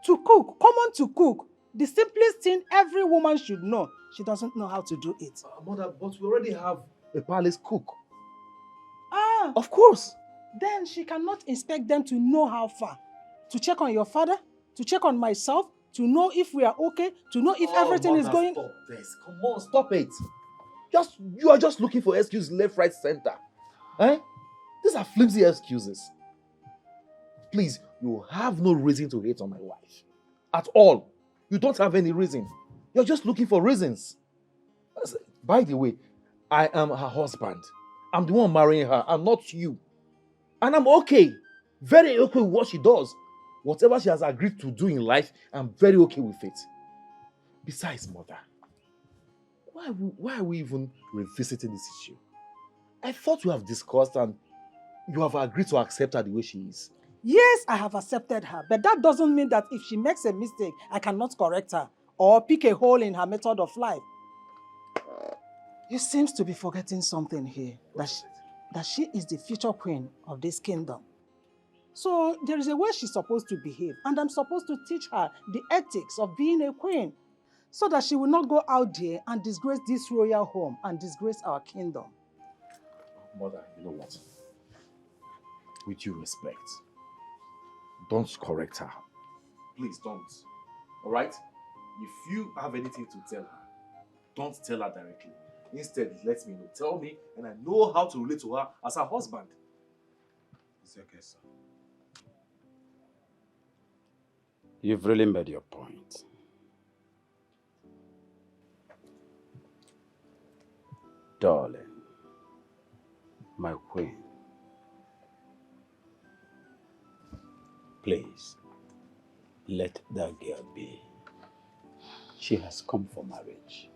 To cook, come on to cook. The simplest thing every woman should know. She doesn't know how to do it. Mother, but we already have a palace cook. Ah! Of course. Then she cannot expect them to know how far. To check on your father, to check on myself, to know if we are okay, to know if everything is going... Stop this. Come on, stop it. You are just looking for excuses left, right, center. Eh? These are flimsy excuses. Please, you have no reason to hate on my wife. At all. You don't have any reason. You're just looking for reasons. By the way, I am her husband. I'm the one marrying her, and not you. And I'm okay. Very okay with what she does. Whatever she has agreed to do in life, I'm very okay with it. Besides, Mother, why are we even revisiting this issue? I thought we have discussed and you have agreed to accept her the way she is. Yes, I have accepted her, but that doesn't mean that if she makes a mistake, I cannot correct her or pick a hole in her method of life. You seem to be forgetting something here, that she is the future queen of this kingdom. So there is a way she's supposed to behave, and I'm supposed to teach her the ethics of being a queen so that she will not go out there and disgrace this royal home and disgrace our kingdom. Mother, you know what? With due respect, don't correct her. Please don't. All right? If you have anything to tell her, don't tell her directly. Instead, let me know. Tell me, and I know how to relate to her as her husband. It's okay, sir. You've really made your point. Darling, my queen, please, let that girl be. She has come for marriage.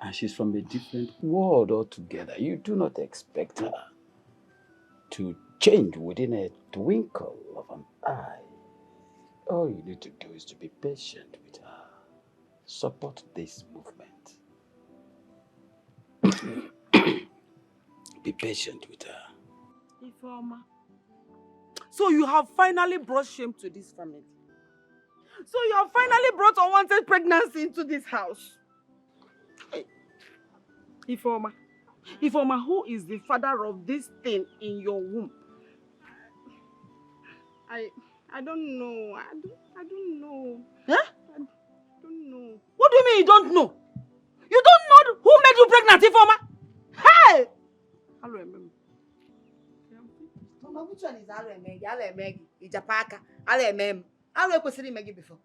And she's from a different world altogether. You do not expect her to change within a twinkle of an eye. All you need to do is to be patient with her. Support this movement. Be patient with her. Ifeoma. So you have finally brought shame to this family. So you have finally brought unwanted pregnancy into this house. Hey. Ifeoma. Ifeoma, who is the father of this thing in your womb? I don't know. I don't know. Huh? I don't know. What do you mean you don't know? You don't know who made you pregnant, Ifeoma? Hey! Hello, remember. Mama, which one is Alemegi? Alemegi, Ijapaka, Alemem. I've considered Maggie before.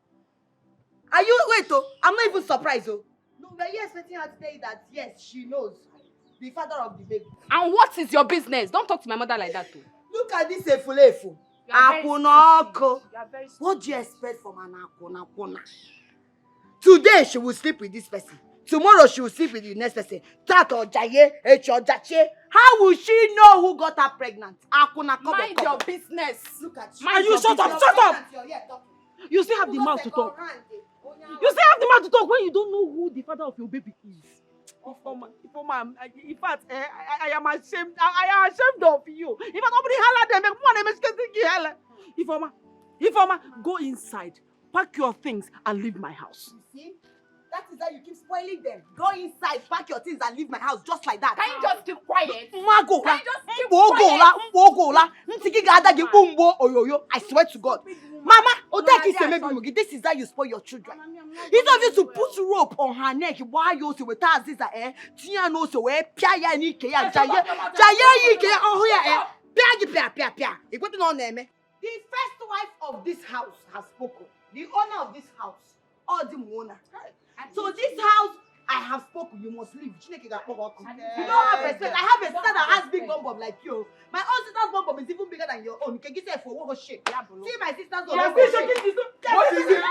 Are you wait oh? I'm not even surprised oh. No, but you're expecting her to tell you that yes, she knows the father of the baby. And what is your business? Don't talk to my mother like that too. Look at this efulefu. Akunoko. What do you expect from an akunakuna? Today she will sleep with this person. Tomorrow she will sleep with the next person. That or Jaye, or Jache. How will she know who got her pregnant? Mind your business. Look at you. And you shut up, shut up! You still have the mouth to talk. You still have the mouth to talk when you don't know who the father of your baby is. Ifeoma, in fact, I am ashamed. I am ashamed of you. If nobody holler them, Ifeoma, go inside, pack your things, and leave my house. You see? That is how you keep spoiling them. Go inside, pack your things, and leave my house just like that. Can you just keep quiet? Magola, I swear to God. Mama, this is how you spoil your children. It's obvious to put rope on her neck. Why you so with us is Tia no so Pia ni Kea Jaya oh yeah Pia. It went on name. The first wife of this house has spoken. The owner of this house, or the owner. So this house, I have spoken. You must leave. You don't have respect. I have a sister that has big bum like you. My own sister's bum is even bigger than your own. You can get it for what shit. See my sister's bum. What is it?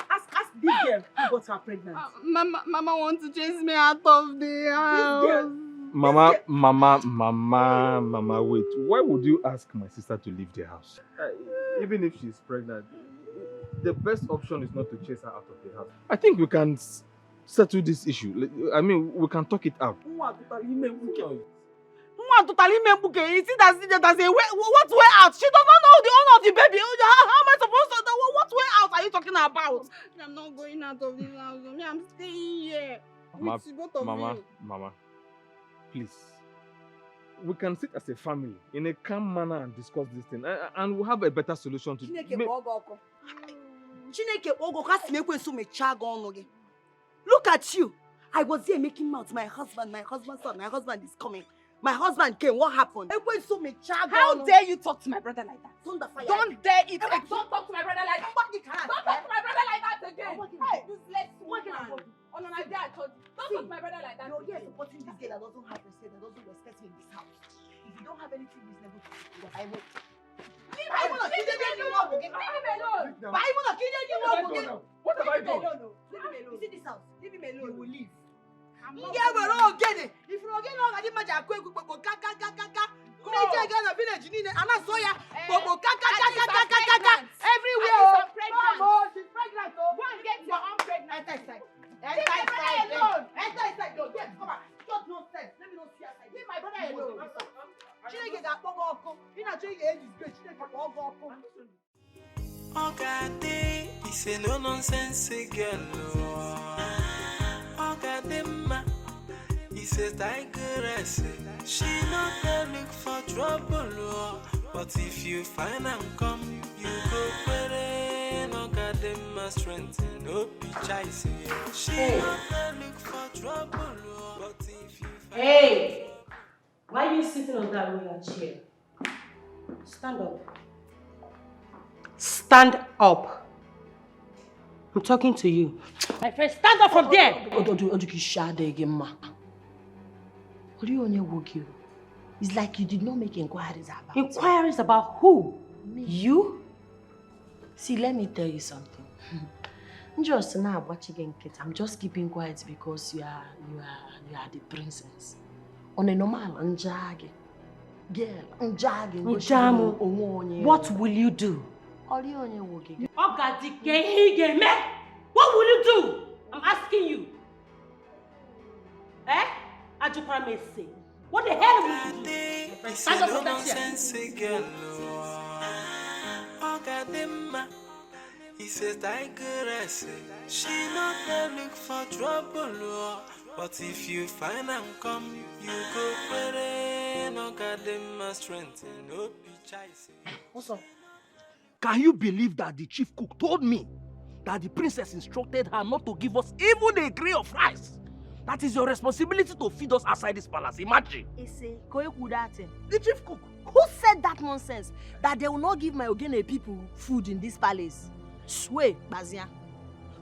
Ask this girl who got her pregnant. Mama wants to chase me out of the house. Mama, wait. Why would you ask my sister to leave the house? Even if she's pregnant, the best option is not to chase her out of the house. I think we can settle this issue. I mean, we can talk it out. You see that say what way out? She does not know the owner of the baby. How am I supposed to know what way out are you talking about? I'm not going out of this house. I'm staying here. Mama, please. We can sit as a family in a calm manner and discuss this thing, and we'll have a better solution to Look at you. I was here making mouth. My husband is coming. My husband came. What happened? How dare you talk to my brother like that? Don't dare it. Don't talk to my brother like that. Don't talk to my brother like that again. Hey, useless woman. Oh no, I told you. Don't talk to my brother like that. You're here supporting this girl that doesn't have respect, that doesn't respect me in this house. If you don't have anything reasonable to do, I will. Leave me alone. What have I done? You see this house? Leave him alone. You will leave. Yeah, we're all getting. If you're getting all the magic, village, and I saw ya. Everywhere. Mama, she's pregnant. Go and get your own pregnant. Enter inside. Go, yes, come on. Just no sense. Let me not see outside. Leave my brother alone. OGADI is a no nonsense girl. OGADI is a tigeress. She not there look for trouble, but if you find and come, you go pere. OGADI. Ogadin must strength, no be chasing. She not look for trouble, but if you Hey! Why are you sitting on that roller chair? Stand up. Stand up. I'm talking to you. My friend, stand up from there! It's like you did not make inquiries about Inquiries about who? me. You? See, let me tell you something. Just now watching it, I'm just keeping quiet because you are the princess. On a normal njage. Girl, njage. What will you do? OGADI, what will you do? I'm asking you. Eh? Ajupramese. What the hell will you do? Stand up from that chair. He says TIGERESS. She not there look for trouble, but if you find and come, you go where no goddamn my strength, no be chasing. What's up? Can you believe that the chief cook told me that the princess instructed her not to give us even a grain of rice? That is your responsibility to feed us outside this palace. Imagine. The chief cook. Who said that nonsense? That they will not give my Ogene people food in this palace? Sway, Bazia.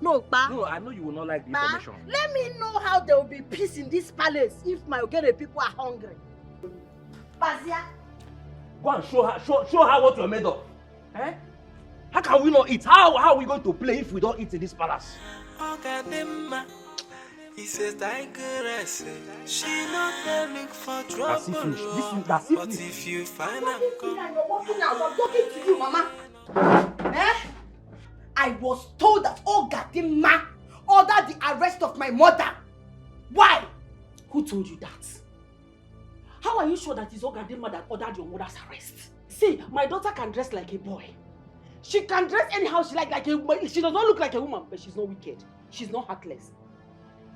No, Pa. No, I know you will not like the Pa, information. let me know how there will be peace in this palace if my Ogene people are hungry. Bazia. Go and show her what you're made of. Eh? How can we not eat? How are we going to play if we don't eat in this palace? He says TIGERESS. She not there look for trouble, That's but if you find and come. I'm talking to you, Mama. Eh? I was told that OGADI ordered the arrest of my mother. Why? Who told you that? How are you sure that it's OGADI that ordered your mother's arrest? See, my daughter can dress like a boy. She can dress anyhow she like a woman. She does not look like a woman, but she's not wicked. She's not heartless.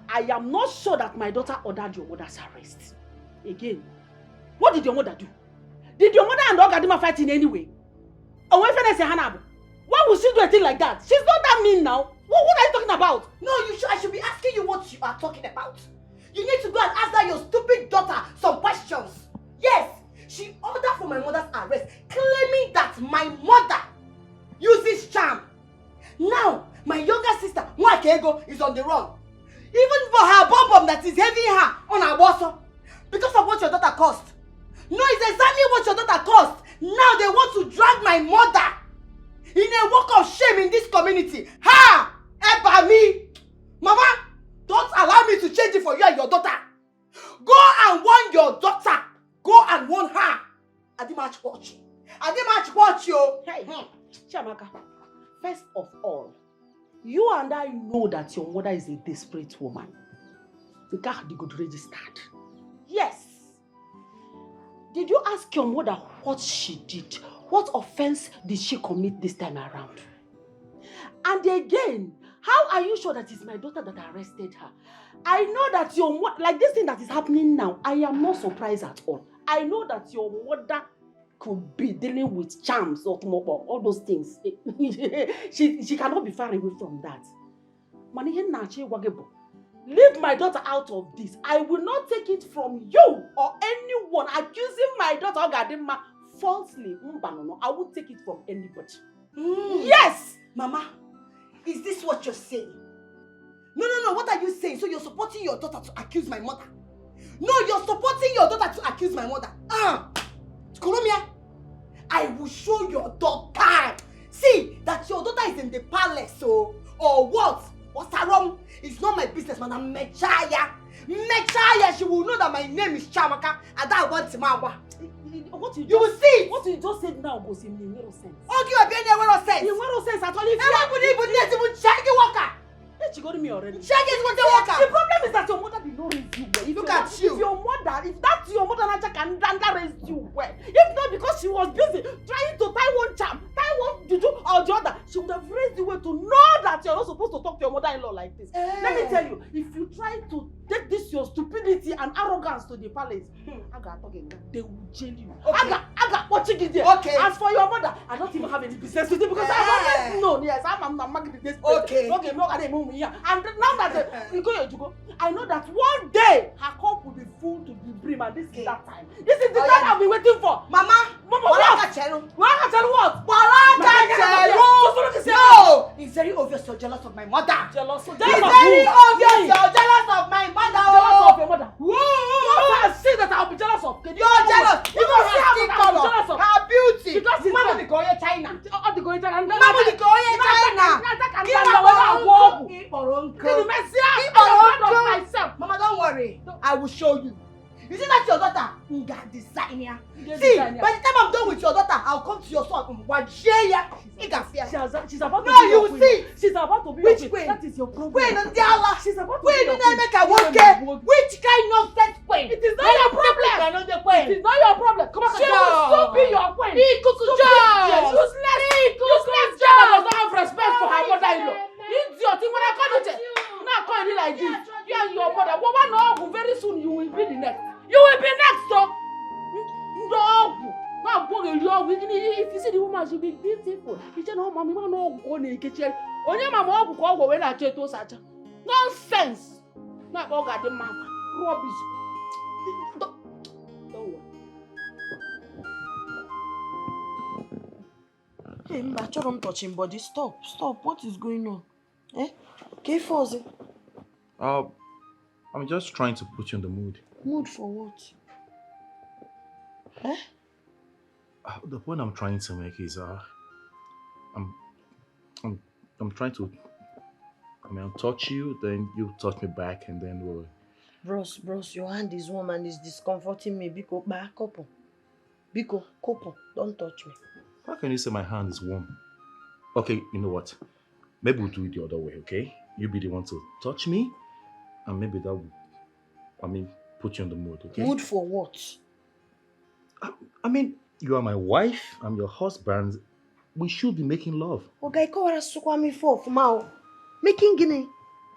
I am not sure that my daughter ordered your mother's arrest. Again, what did your mother do? Did your mother and OGADI fight in any way? Or when Fene say Hannah, why would she do a thing like that? She's not that mean now. What are you talking about? No, I should be asking you what you are talking about. You need to go and ask that your stupid daughter some questions. Yes, she ordered for my mother's arrest, claiming that my mother uses charm. Now, my younger sister, Mwakego, is on the run. Even for her bum that is having her on her bosom. Because of what your daughter caused. No, it's exactly what your daughter caused. Now they want to drag my mother in a walk of shame in this community. Ha! Eba me! Mama, don't allow me to change it for you and your daughter. Go and warn your daughter. Go and warn her. I didn't match watch. Yo. Hey, Chiamaka, first of all, you and I know that your mother is a desperate woman. The car had good registered. Yes. Did you ask your mother what she did? What offense did she commit this time around? And again, how are you sure that it's my daughter that arrested her? I know that your mother, like this thing that is happening now, I am not surprised at all. I know that your mother could be dealing with charms or all those things. she cannot be far away from that. Leave my daughter out of this. I will not take it from you or anyone accusing my daughter Ogadima falsely. I won't take it from anybody. Yes! Mama, is this what you're saying? No. What are you saying? So you're supporting your daughter to accuse my mother? No, you're supporting your daughter to accuse my mother. Kolomia, I will show your daughter. See, that your daughter is in the palace, or what? What's wrong? It's not my business, man. I'm Mechaya. She will know that my name is Chamaka, and I want Timawa. You will see. What you just said now goes in the sense. Okay, you're being a sense. In sense at all. If everybody would need to check the worker. She got me already. Check it with the worker. The problem is that your mother did not raise you well. Look at you. If that's your mother, Naja can raise you well. If not, because she was busy trying to tie one charm, tie one juju or the other, she would have raised the way to know that you're not supposed to talk to your mother-in-law like this. Let me tell you, if you try to take this your stupidity and arrogance to the palace, they will jail you. Okay. Aga, watching it there. Okay. As for your mother, I don't even have any business with it because I've always known. Yes, I'm marketing this. Okay. Okay, look at the here. And now that you go, I know that one day her cup will be full to the brim, and this is that time. This is the time I've been waiting for. Mama, what? No, it's very obvious you're jealous of my mother. Jealous of It's very obvious you're jealous of my mother. Jealous of your mother. Whoa. What I say that I'll be jealous of? You're jealous. You don't see her color, her beauty. Because it's Mama the Koye China. The Koye China. Mama the Koye China. Mama, don't worry. I will show you. You see that your daughter? Designer. See, by the time I'm done with your daughter, I'll come to your son. She's about to no, be you will see. She's about to be Which your queen? That is your problem. Queen and Diala. She's about to Queen be your and make a work. Which kind of sex queen? It is not your problem. It is not your problem. Come on, she will still be your queen. Useless girl that does not have respect for her mother-in-law. Idiot. When I call it, not calling it like this. You and your mother. Well, very soon you will be the next. You will be next, though. No. If you see the woman, she'll be beautiful. You say, no, mommy, no, go in the kitchen. Only my mom will go when I tell you such. Nonsense. Not all got the man. Rubbish. Don't worry. Hey, Mbacho, don't touch him, body. Stop. What is going on? Eh? Okay, Fozzy. I'm just trying to put you in the mood. Mood for what? Eh? The point I'm trying to make is, I'm trying to, I'll touch you, then you touch me back, and then we'll... Bros, your hand is warm and it's discomforting me. Biko, couple, don't touch me. How can you say my hand is warm? Okay, you know what? Maybe we'll do it the other way, okay? You be the one to touch me, and maybe that will, put you in the mood, okay? Mood for what? You are my wife, I'm your husband. We should be making love. Okay, making guinea.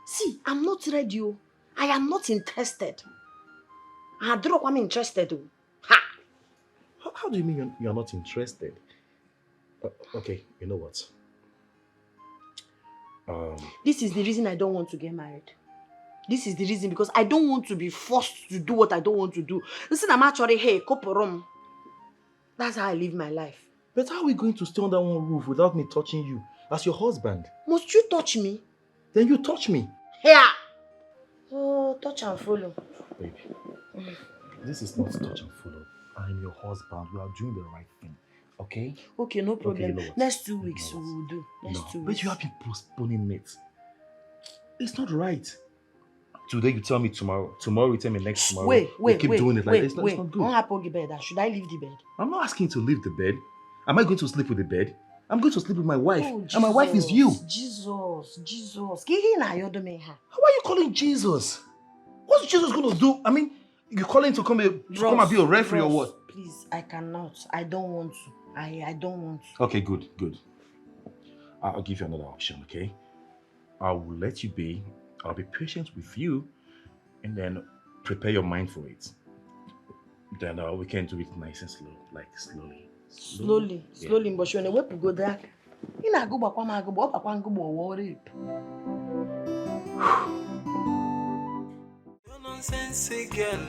See, I'm not ready. I am not interested. I'm interested. Ha! How do you mean you're not interested? Okay, you know what? This is the reason I don't want to get married. This is the reason, because I don't want to be forced to do what I don't want to do. Listen, I'm actually, hey, koporom. That's how I live my life. But how are we going to stay under one roof without me touching you as your husband? Must you touch me? Then you touch me. Here. Oh, touch and follow. Baby, this is not touch and follow. I'm your husband. We are doing the right thing. Okay? Okay, no problem. Okay, you know Next 2 weeks we will do. Next 2 weeks. But you have been postponing it. It's not right. Today you tell me tomorrow. Tomorrow you tell me next tomorrow. Wait. Keep doing it like this. It's not good. Should I leave the bed? I'm not asking you to leave the bed. Am I going to sleep with the bed? I'm going to sleep with my wife. Oh, and my wife is you. Jesus. How are you calling Jesus? What's Jesus going to do? You calling to come and be a referee or what? Please, I cannot. I don't want to. I don't want to. Okay, good. I'll give you another option, okay? I will let you be. I'll be patient with you, and then prepare your mind for it. Then we can do it nice and slow, like slowly. Slowly, but you're going to go there. You know, go back one rape. Nonsense girl,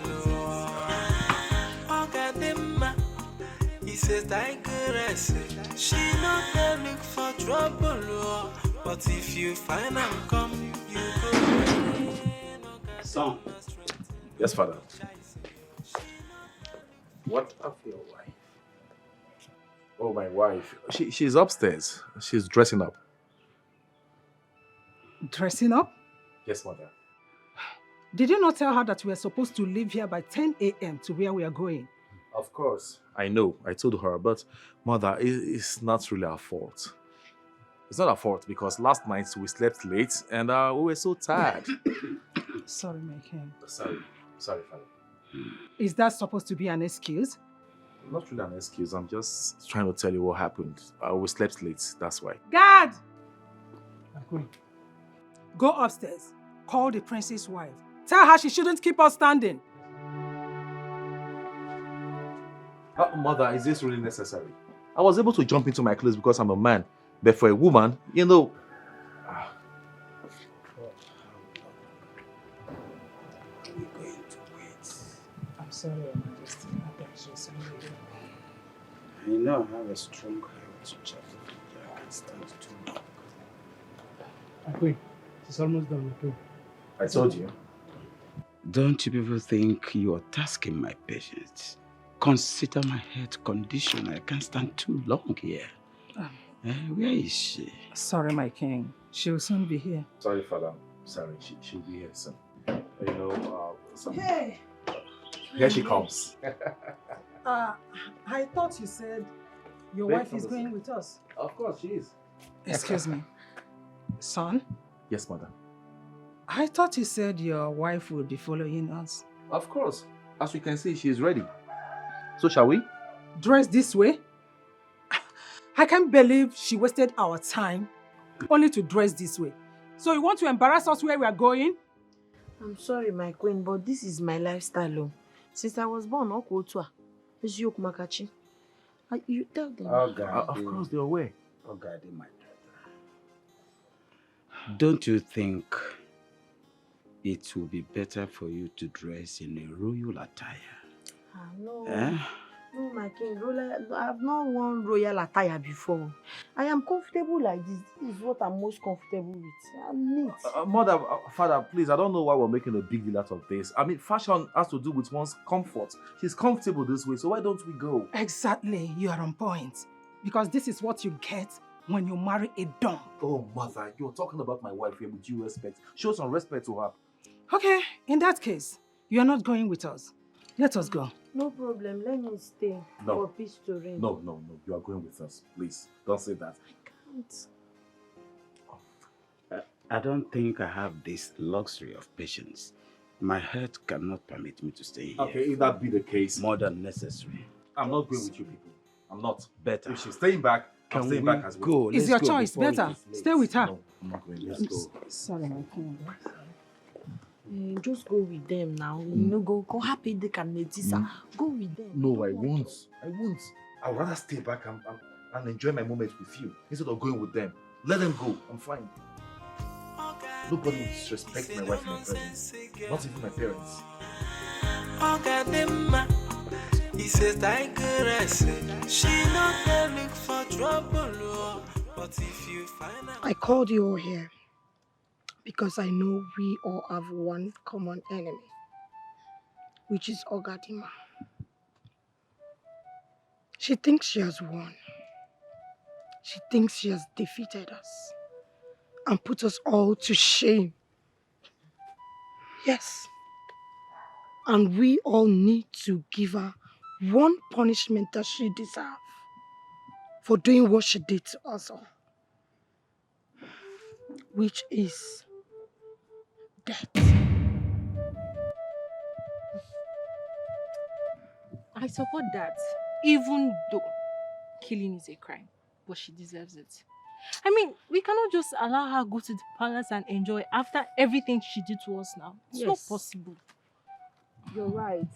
OGADI, he says TIGERESS. She not there look for trouble, but if you find and come, you go. Son. Yes, father. What of your wife? Oh, my wife. She's upstairs. She's dressing up. Dressing up? Yes, mother. Did you not tell her that we are supposed to leave here by 10 a.m. to where we are going? Of course. I know. I told her, but mother, it's not really our fault. It's not our fault because last night we slept late and we were so tired. Sorry, my king. Sorry, father. Is that supposed to be an excuse? Not really an excuse. I'm just trying to tell you what happened. We slept late. That's why. Guard! Go upstairs. Call the prince's wife. Tell her she shouldn't keep us standing. Mother, is this really necessary? I was able to jump into my clothes because I'm a man. But for a woman, you know... We're going to wait. I'm sorry, Your Majesty. I know I have a strong health, Chief. I can stand too long. Queen, it's almost done. Okay. I told you. Don't you people think you are tasking my patience? Consider my health condition. I can't stand too long here. Where is she? Sorry, my king. She will soon be here. Sorry, Father. Sorry, she'll be here soon. You know, Hey! Here she comes. I thought you said your Wait, wife is going with us. Of course, she is. Excuse me. Son? Yes, mother. I thought you said your wife would be following us. Of course. As you can see, she is ready. So shall we? Dress this way? I can't believe she wasted our time only to dress this way. So you want to embarrass us where we are going? I'm sorry, my queen, but this is my lifestyle. Since I was born, you tell them. Of course, they're aware. OGADI, my daughter. Don't you think it will be better for you to dress in a royal attire? No. Eh? No, my king, I've not worn royal attire before. I am comfortable like this. This is what I'm most comfortable with. I'm neat. Mother, Father, please, I don't know why we're making a big deal out of this. I mean, fashion has to do with one's comfort. She's comfortable this way, so why don't we go? Exactly, you are on point. Because this is what you get when you marry a dump. Oh, Mother, you're talking about my wife here with due respect. Show some respect to her. Okay, in that case, you are not going with us. Let us go. No problem. Let me stay for peace to reign. No. You are going with us. Please, don't say that. I can't. I don't think I have this luxury of patience. My health cannot permit me to stay here. Okay, if that be the case, more than necessary. I'm not going with you people. I'm not. Better. If she's staying back, I'm staying back as well. It's your choice. Better. Stay with her. No, I'm not going. Let's go. Sorry, my king. Just go with them now. You know, go happy they can Go with them. No, I won't. I'd rather stay back and enjoy my moment with you instead of going with them. Let them go. I'm fine. Nobody will disrespect my wife in my presence. Not even my parents. He says TIGERESS. She not there look for trouble, but if you find out. I called you all here because I know we all have one common enemy, which is OGADI. She thinks she has won. She thinks she has defeated us and put us all to shame. Yes. And we all need to give her one punishment that she deserves for doing what she did to us all, which is death. I support that, even though killing is a crime, but she deserves it. I mean, we cannot just allow her go to the palace and enjoy after everything she did to us now. It's not possible. You're right.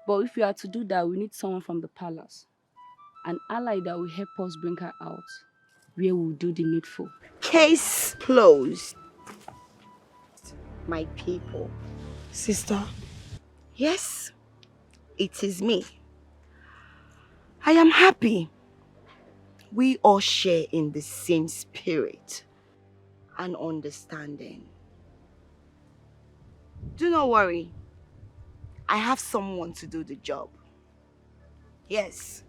But if we are to do that, we need someone from the palace. An ally that will help us bring her out, where we'll do the needful. Case closed. My people. Sister? Yes, it is me. I am happy. We all share in the same spirit and understanding. Do not worry. I have someone to do the job. Yes.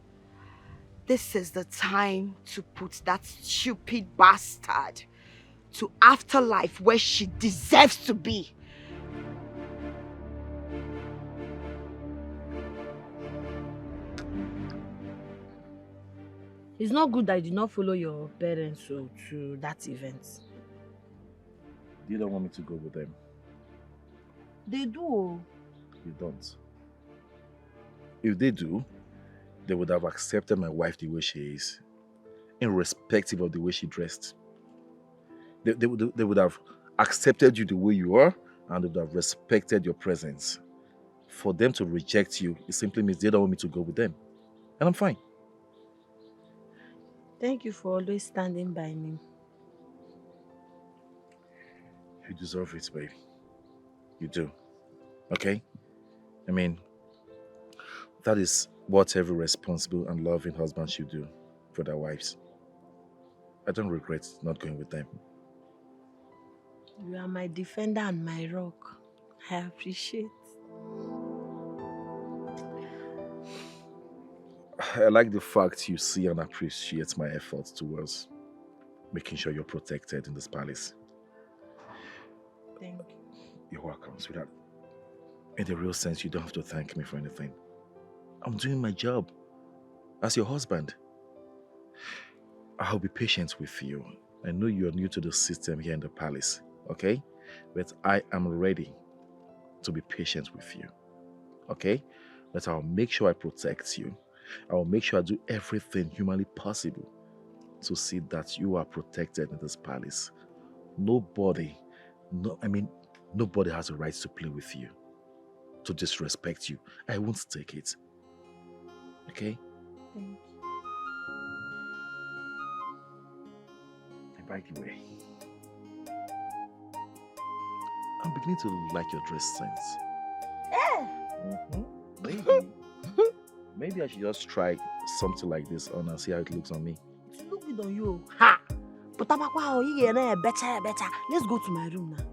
This is the time to put that stupid bastard to afterlife where she deserves to be. It's not good that you did not follow your parents to that event. You don't want me to go with them. They do. You don't. If they do, they would have accepted my wife the way she is, irrespective of the way she dressed. They would have accepted you the way you are, and they would have respected your presence. For them to reject you, it simply means they don't want me to go with them. And I'm fine. Thank you for always standing by me. You deserve it, baby. You do. Okay? I mean, that is what every responsible and loving husband should do for their wives. I don't regret not going with them. You are my defender and my rock. I appreciate. I like the fact you see and appreciate my efforts towards making sure you're protected in this palace. Thank you. You're welcome, sweetheart. In the real sense, you don't have to thank me for anything. I'm doing my job as your husband. I'll be patient with you. I know you're new to the system here in the palace, okay? But I am ready to be patient with you, okay? But I'll make sure I protect you. I'll make sure I do everything humanly possible to see that you are protected in this palace. Nobody has a right to play with you, to disrespect you. I won't take it. Okay? Thank you. And by the way, I'm beginning to like your dress sense. Maybe I should just try something like this on and see how it looks on me. It's look good on you. Ha! But you get better. Let's go to my room now.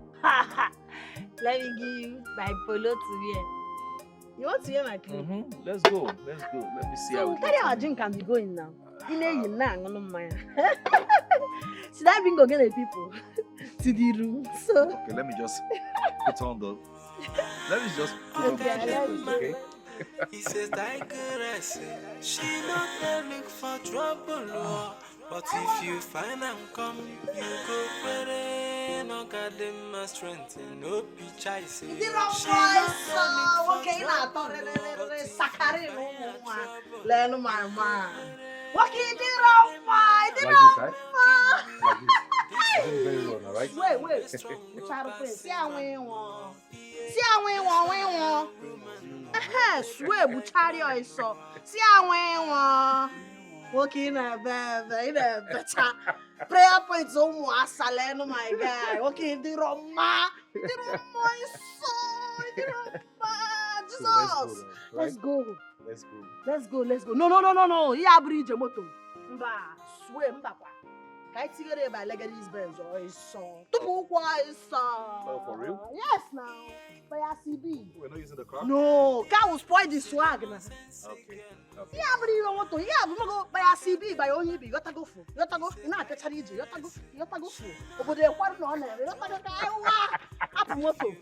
Let me give you my polo to wear. You want to wear my clothes? Let's go. Let me see how it carry looks. our drink and be going now. Should I bring again the people to the room? So Okay, let me just put on the... Let me just put on the t-shirt, okay? He says, Tigeress, she not there look for trouble, oh. But if you find and come, you go pray, no God them my strength, no be choice. She not there look for trouble, learn my man. What can you do, Like this, right? Like this. This is very well, alright? Wait. See how we want. Swear, Buchario is so. See how we want. Walking a better. Prayer points on Saleno, my guy. Okay, the Roma is so. Jesus. Let's go. No. Yeah, bridge a moto. Mba, swear, Mbapa. Can I take it by Legady's Benz or his son? Oh, for real? Yes, now. By CB. We're not using the car? No, car will spoil the swag. Okay. Yeah, but you don't want to. Yeah, but go by CB, by only be. You gotta go for. You gotta go. You know, I catch a DJ. You gotta go for. But they want no honor. You gotta go. Up moto.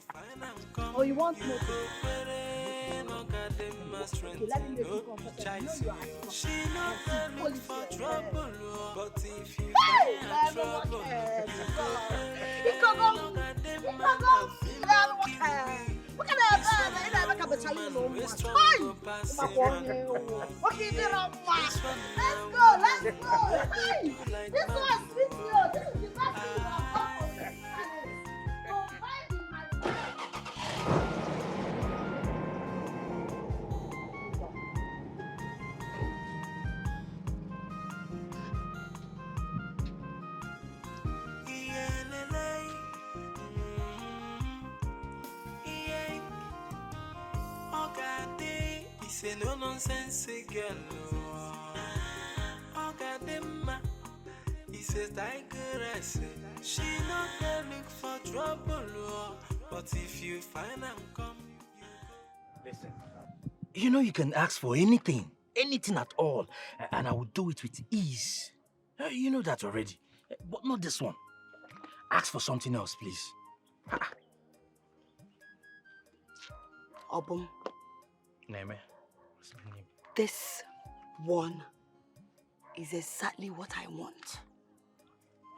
Oh, you want moto? Okay, let me make you comfortable. She not there look for trouble, but if you find trouble, you can go. What can I do? I can't tell you no more. Fine. Let's go. Hey, this was with you. This is the best thing you have done for me. So find my OGADI, he say no nonsense girl. OGADI, he says Tigeress, she not there look for trouble, but if you find and come, listen. You know you can ask for anything at all, and I will do it with ease. You know that already, but not this one. Ask for something else, please. Obum. Name. This one is exactly what I want.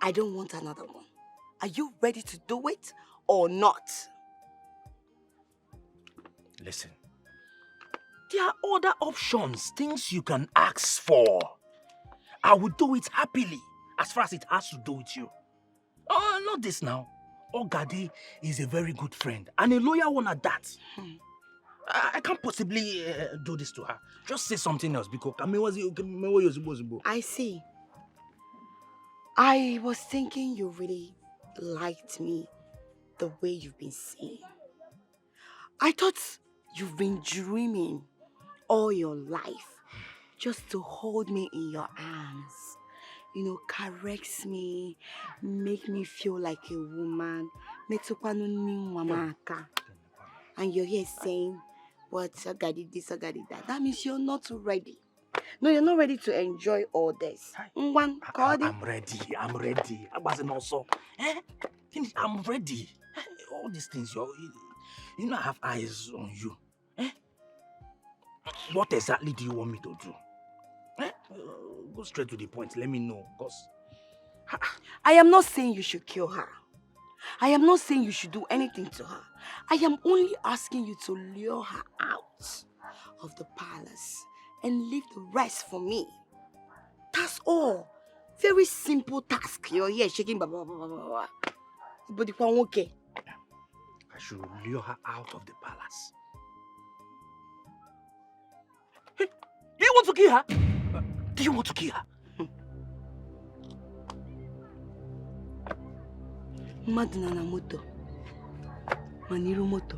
I don't want another one. Are you ready to do it or not? Listen, There are other options, things you can ask for. I will do it happily, as far as it has to do with you. Oh, not this now. OGADI is a very good friend, and a loyal one at that. I can't possibly do this to her. Just say something else, because I see. I was thinking you really liked me the way you've been saying. I thought you've been dreaming all your life just to hold me in your arms. You know, caress me, make me feel like a woman. And you're here saying, what, OGADI this, OGADI that. That means you're not ready. No, you're not ready to enjoy all this. I'm ready. I wasn't also. I'm ready. All these things, you know I have eyes on you. What exactly do you want me to do? Go straight to the point. Let me know. Because I am not saying you should kill her. I am not saying you should do anything to her. I am only asking you to lure her out of the palace and leave the rest for me. That's all. Very simple task. You're here shaking blah, blah, blah, blah, blah. But if I'm okay. I should lure her out of the palace. Hey, do you want to kill her? Do you want to kill her? Madnana moto. Maniru moto.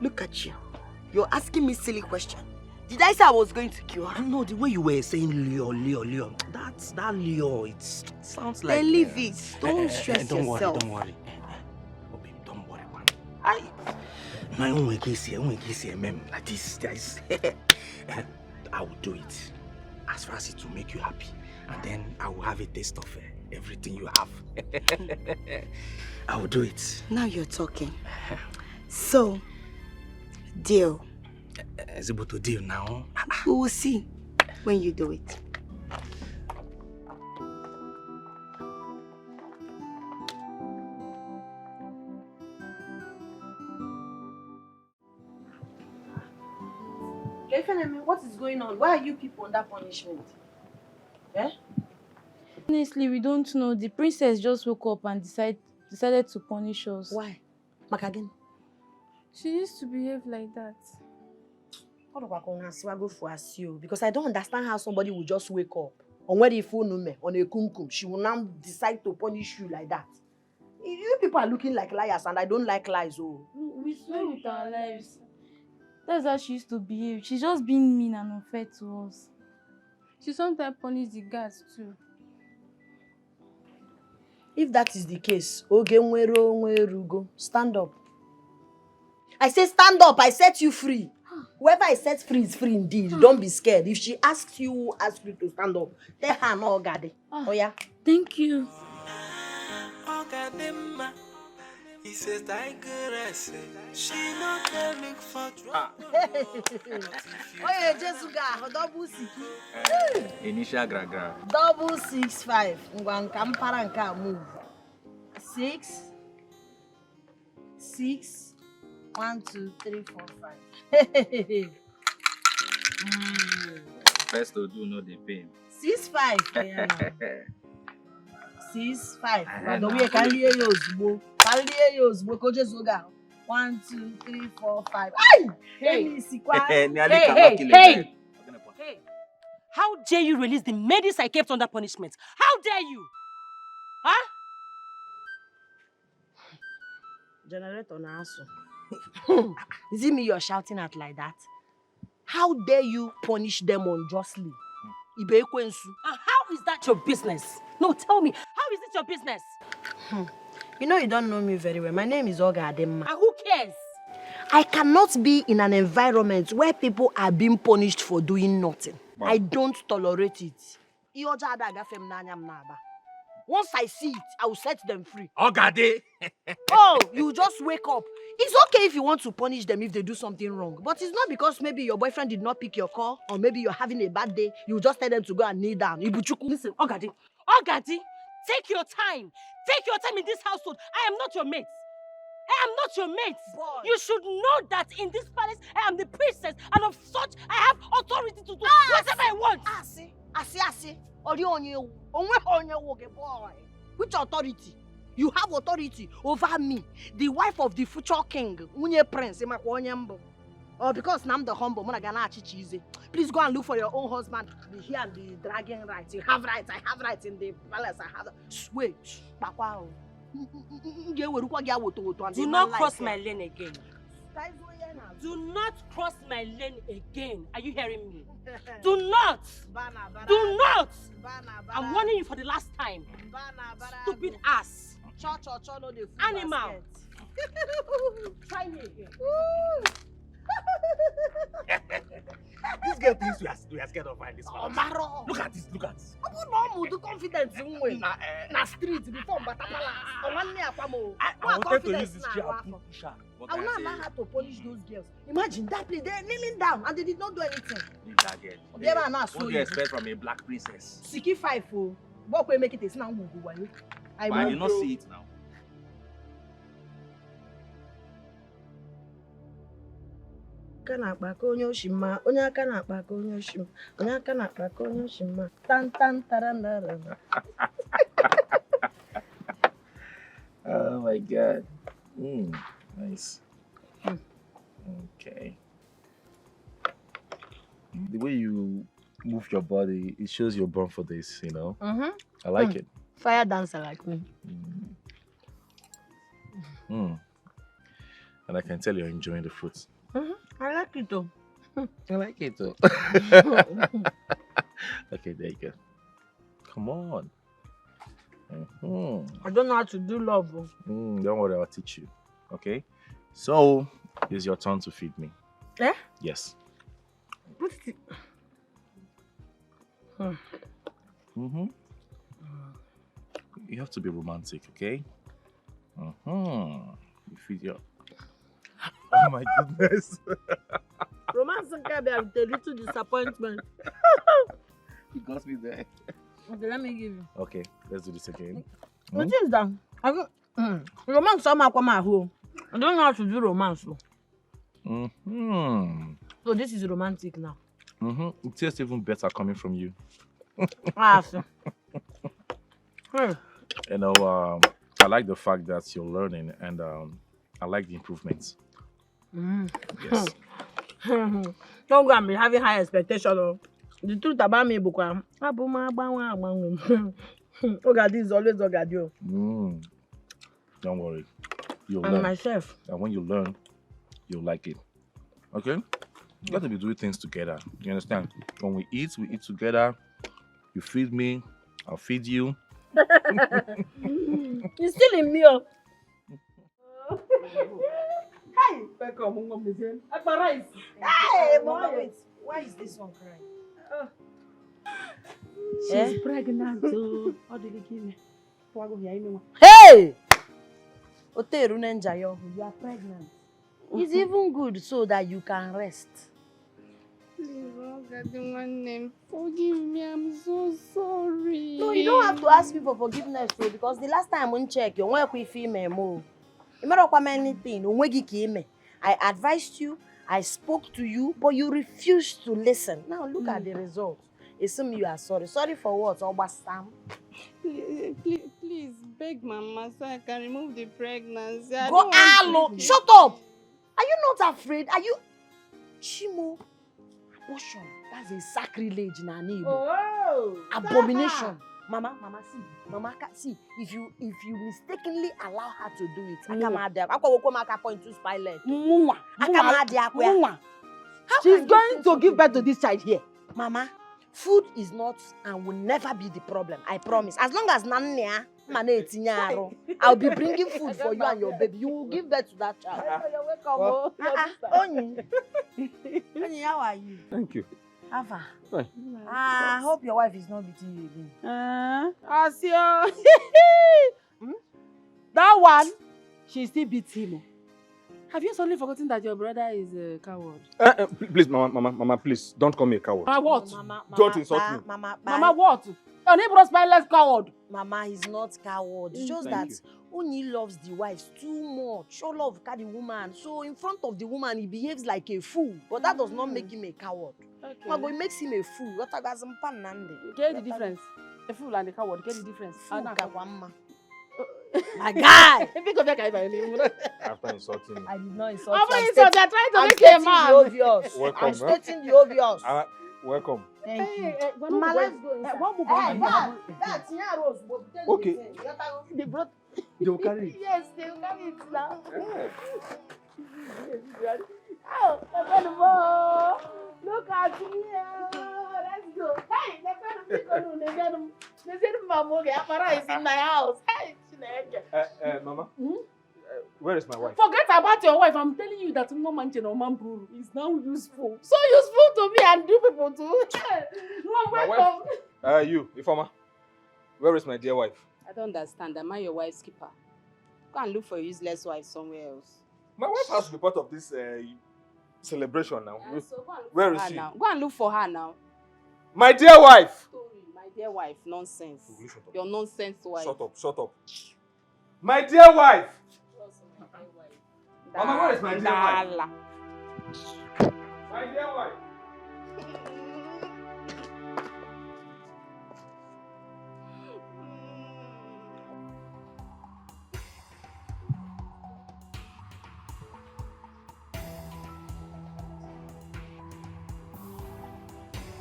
Look at you. You're asking me silly question. Did I say I was going to kill her? No, the way you were saying lure. That lure, it sounds like... Then leave it. Don't stress yourself. Don't worry. Obi, don't worry, man. I won't like this. I will do it. As far as it will make you happy. And then I will have a taste of everything you have. I will do it. Now you're talking. So, deal. Is able to deal now? We will see when you do it. What is going on? Why are you people under punishment? Eh? Honestly, we don't know. The princess just woke up and decided to punish us. Why? Back again? She used to behave like that. Because I don't understand how somebody will just wake up on where the phone on a kumkum. She will now decide to punish you like that. You people are looking like liars, and I don't like lies. Oh. We swear with our lives. That's how she used to behave. She's just being mean and unfair to us. She sometimes punishes the guards too. If that is the case, stand up. I say stand up. I set you free. Whoever I set free is free indeed. Don't be scared. If she asks you, ask you to stand up. Tell her no, OGADI. Oh yeah. Thank you. He says TIGERESS. She not there look for trouble. Oye, Jesuga, double siki. Initial gra. Double 65. Ngwan kamparanka move. 6. 1, 2, 3, 4, 5. First to do no the pain. 6, 5. 6, 5. We can hear you. 1, 2, 3, 4, 5. Hey! Hey! How dare you release the maidens I kept under punishment? How dare you? Huh? Generator na aso. Is it me you're shouting at like that? How dare you punish them unjustly? And how is that your business? No, tell me, how is it your business? You know you don't know me very well. My name is OGADI. And who cares? I cannot be in an environment where people are being punished for doing nothing. Wow. I don't tolerate it. Once I see it, I will set them free. OGADI! Oh, you just wake up. It's okay if you want to punish them if they do something wrong. But it's not because maybe your boyfriend did not pick your call or maybe you're having a bad day. You just tell them to go and kneel down. Listen, OGADI, take your time. Take your time in this household. I am not your mate. I am not your mates. You should know that in this palace, I am the princess, and of such, I have authority to do whatever I want. Boy. Which authority? You have authority over me, the wife of the future king, Unye Prince, or because I'm the humble, please go and look for your own husband. Be here and be dragging rights. You have rights, I have rights in the palace, I have. Wait, do not cross my lane again. Do not cross my lane again. Are you hearing me? Do not! Do not! I'm warning you for the last time. Stupid ass. Animal. Try me again. This girl thinks we are scared of her in this one. Look at this, look at this. Do confidence in na street before Bata Palace. I wanted to use this chair and push her. I will not allow her to punish those girls. Imagine that place, they're kneeling down and they did not do anything. Leave that girl. What do you expect from a black princess? Siki 5 oh. What will make it is now? I did not see it now. Tan tan tarandara. Oh my God. Nice. Okay. The way you move your body, it shows you're born for this, you know? I like it. Fire dancer like me. And I can tell you're enjoying the fruits. I like it too. I like it too. Okay, there you go. Come on. I don't know how to do love. Don't worry, I'll teach you. Okay? So, it's your turn to feed me. Eh? Yes. What is it? You have to be romantic, okay? You feed your... Oh my goodness. Romance can be a little disappointment. You got me there. Okay, let me give you. Okay, let's do this again. What is that? Romance come home. I don't know how to do romance. So this is romantic now. It tastes even better coming from you. You know, I like the fact that you're learning, and I like the improvements. Yes. Don't go and be having high expectations. The truth about me, OGADI is always OGADI. Don't worry. You'll And learn. myself. And when you learn, you'll like it. Okay? You got to be doing things together. You understand? When we eat together. You feed me, I'll feed you. You're still in me. Hey! Hey, Mama, wait. Why is this one crying? She's pregnant. Hey! You are pregnant. It's even good so that you can rest. Please, OGADI, one name. Forgive me, I'm so sorry. No, you don't have to ask me for forgiveness, bro, because the last time I checked, you weren't with female. You never come anything. I advised you, I spoke to you, but you refused to listen. Now look at the result. Assume you are sorry. Sorry for what? Please, beg Mama so I can remove the pregnancy. Go, Alo! Shut up! Are you not afraid? Are you... Chimo, abortion. That's a sacrilege in an abomination. Mama, see. If you mistakenly allow her to do it, I point to spy leg. She's going to give birth to this child here. Mama, food is not and will never be the problem. I promise. As long as I'll be bringing food for you and your baby. You will give birth to that child. You're welcome. Oni, how are you? Thank you. Ava. I hope your wife is not beating you again. Asio. That one, she still beats him. Have you suddenly forgotten that your brother is a coward? Please, Mama, please, don't call me a coward. What? Don't insult me. Mama, what? Your neighbor's spineless coward. Mama, he's not coward. It's just Thank that Oni loves the wives too much. Show love carry the woman. So in front of the woman, he behaves like a fool. But that does not make him a coward. Okay. But it makes him a fool. What a gazam panande. Get the difference. A fool and a coward. Get the difference. Fool kawama. My guy. After insulting me. I did not insult I'm you. not insulting. I'm trying to make you a man. The obvious. Welcome, I'm stating the obvious. Welcome. Thank you. Ma, let's go inside. Okay. They brought. They will carry it. Yes, they will carry it now. Oh, look at me. Let's go. Hey, they said Mamoge Apara is in my house. Hey, Mama, where is my wife? forget about your wife. I'm telling you that no man or man brew is now useful. So useful to me and you people too. My wife? You, Ifoma. Where is my dear wife? I don't understand. Am I your wife's keeper? Go and look for a useless wife somewhere else. My wife has to be part of this celebration now. So Where is she? now? Go and look for her now. My dear wife! My dear wife, nonsense. Your nonsense wife. Shut up. My dear wife! Mama, where is my dear wife? My dear wife!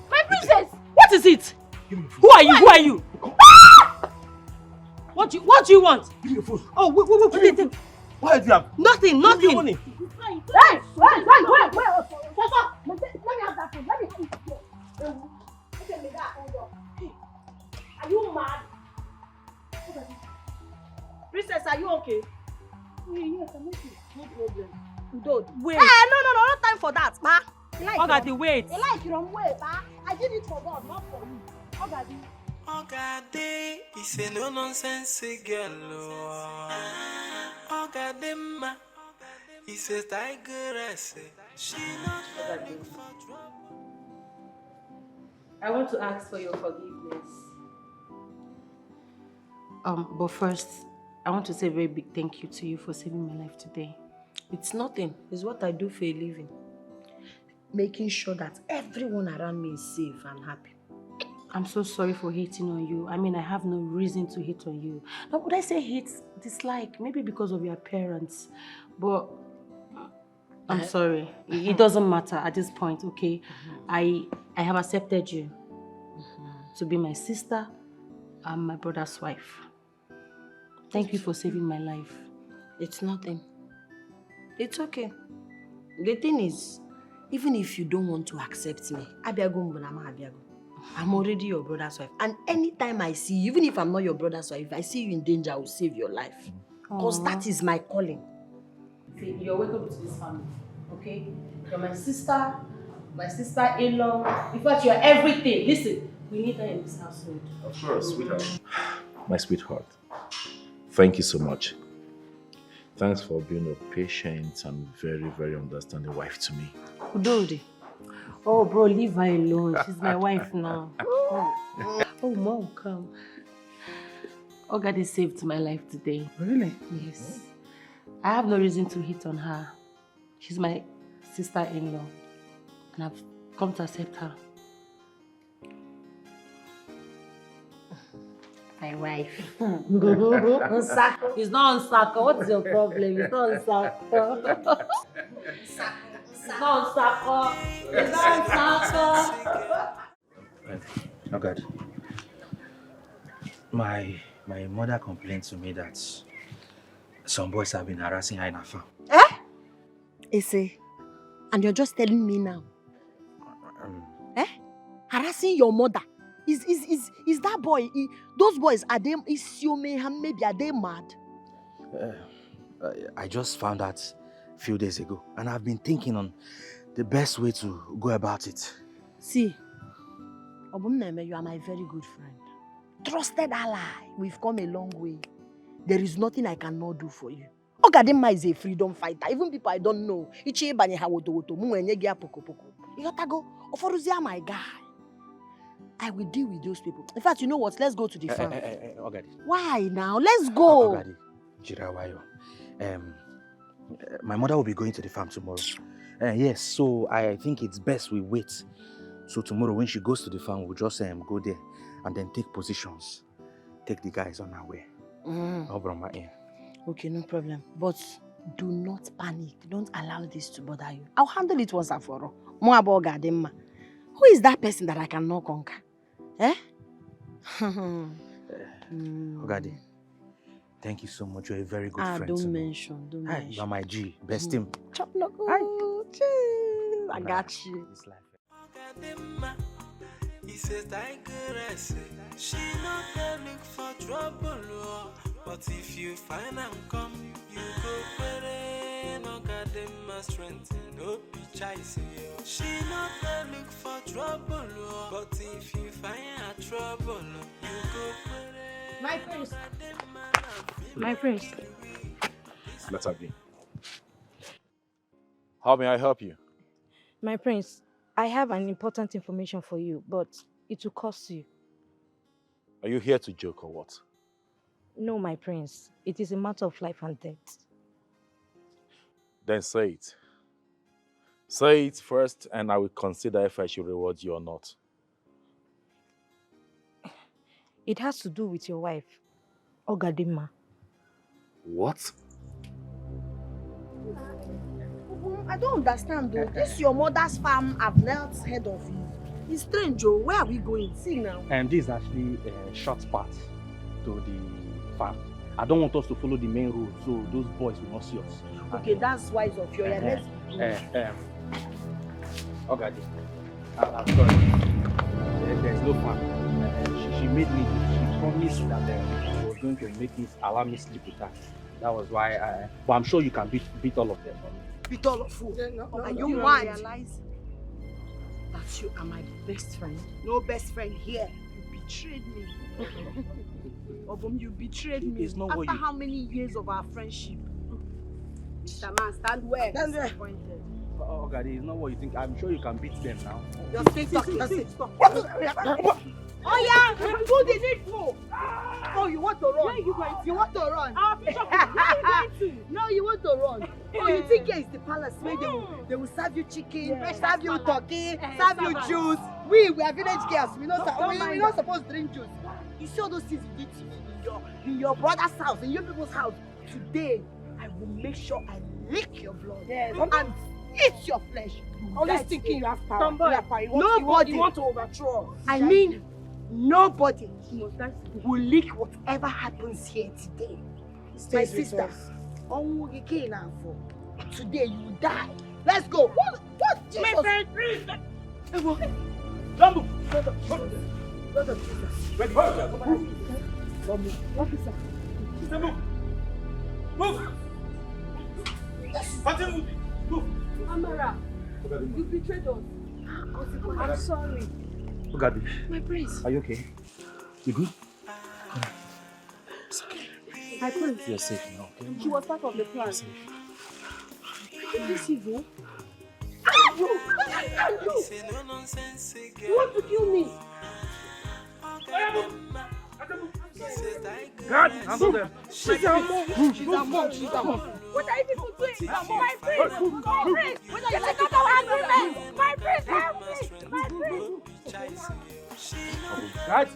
My princess! What is it? Who are you? Who are you? What do you want? Give me your phone. Oh, wait. Why do you have? Nothing. Give me money. Wait. Let me have that phone. Let me see it. Are you mad? Princess, are you okay? Yes, I'm okay. No problem. Don't. Wait. No time for that, ma. OGADI, wait. You like your own way, ma. I did it for God, not for you. OGADI. OGADI is a no nonsense girl. OGADI ma is a tigeress. She not looking for trouble. I want to ask for your forgiveness. But first, I want to say a very big thank you to you for saving my life today. It's nothing. It's what I do for a living. Making sure that everyone around me is safe and happy. I'm so sorry for hating on you. I mean, I have no reason to hate on you. Now, would I say hate, dislike? Maybe because of your appearance. But I'm sorry. It doesn't matter at this point, okay? I have accepted you to be my sister and my brother's wife. Thank you for saving my life. It's nothing. It's okay. The thing is, even if you don't want to accept me, I'm already your brother's wife. And anytime I see you, even if I'm not your brother's wife, if I see you in danger, I will save your life. Because that is my calling. See, you're welcome to this family, okay? You're my sister-in-law. In fact, you're everything. Listen, we need her in this household. Of course, sweetheart. My sweetheart, thank you so much. Thanks for being a patient and very, very understanding wife to me. Udodi. Oh, bro, leave her alone. She's my wife now. Oh, Mom, come. OGADI saved my life today. Really? Yes. I have no reason to hate on her. She's my sister-in-law, and I've come to accept her. My wife. It's not Nsako. What's your problem? It's not Nsako. It's not Nsako. It's not Nsako. Oh God. My mother complained to me that some boys have been harassing her in her farm. Ese, and you're just telling me now? Harassing your mother? Is that boy, those boys, are they, maybe are they mad? I just found out a few days ago, and I've been thinking on the best way to go about it. See, Obumneme, you are my very good friend. Trusted ally. We've come a long way. There is nothing I cannot do for you. Ogadema is a freedom fighter. Even people I don't know. Ichi banye ha woto woto. Mu enye gia poko poko. You gotta go. Oforuzia my guy. I will deal with those people. In fact, you know what? Let's go to the farm. OGADI. Why now? Let's go. OGADI, Jirawayo. My mother will be going to the farm tomorrow. Yes, so I think it's best we wait. So tomorrow when she goes to the farm, we'll just go there and then take positions. Take the guys on our way. Okay, no problem. But do not panic. Don't allow this to bother you. I'll handle it once and for all. More about Gademma. Who is that person that I cannot conquer? Eh? OGADI, thank you so much. You're a very good friend. Don't mention. You are my G, best team. Chop no go. I got you. He says Tigeress, she not there look for trouble, but if you find and come, you go where no got them strength, no be chasing you. She not there look for trouble, but if you find a trouble, you go where. My prince. My prince. Let her be. How may I help you? My prince, I have an important information for you, but it will cost you. Are you here to joke or what? No, my prince. It is a matter of life and death. Then say it. Say it first and I will consider if I should reward you or not. It has to do with your wife, Ogadima. What? I don't understand though. This your mother's farm I've not heard of it. It's strange, oh. Where are we going? See now. And this is actually a short path to the farm. I don't want us to follow the main road, so those boys will not see us. Okay, that's wise of you. Let's OGADI, I'm sorry. There's no farm. She made me. She promised that she was going to allow me sleep with her. That was why but I'm sure you can beat all of them. Beat all of who? Are you mad? Realize that you are my best friend. No best friend here. You betrayed me. Obum, you betrayed me. After how many years of our friendship? Mr. Man, stand where? Stand where? OGADI, it's not what you think. I'm sure you can beat them now. Just stay talking. That's it. Stop. Oh yeah, do the needful. Oh, you want to run? Where are you going to? You want to run? Where are you going to? No, you want to run. Oh, you think here is the palace where they will serve you chicken, serve you turkey, serve you juice. We are village girls. We're not supposed to drink juice. You see all those things you did to me in your brother's house, in your people's house. Today, I will make sure I lick your blood and eat your flesh. Always thinking you have power. Nobody. You want to overthrow. I mean, nobody will leak whatever happens here today. My sister, today you will die. Let's go. What? Jesus? My friend, please. Don't move. Wait, Officer. Move. Move. Amara, you betrayed us. I'm sorry. OGADI. My prince. Are you okay? You good? It's okay. My prince. You're safe now, okay? She was part of the plan. This evil. You want to kill me? God, handle them. She's a mom. What are you people doing? My prince. What are you taking to my prince, help me. My prince. Guys,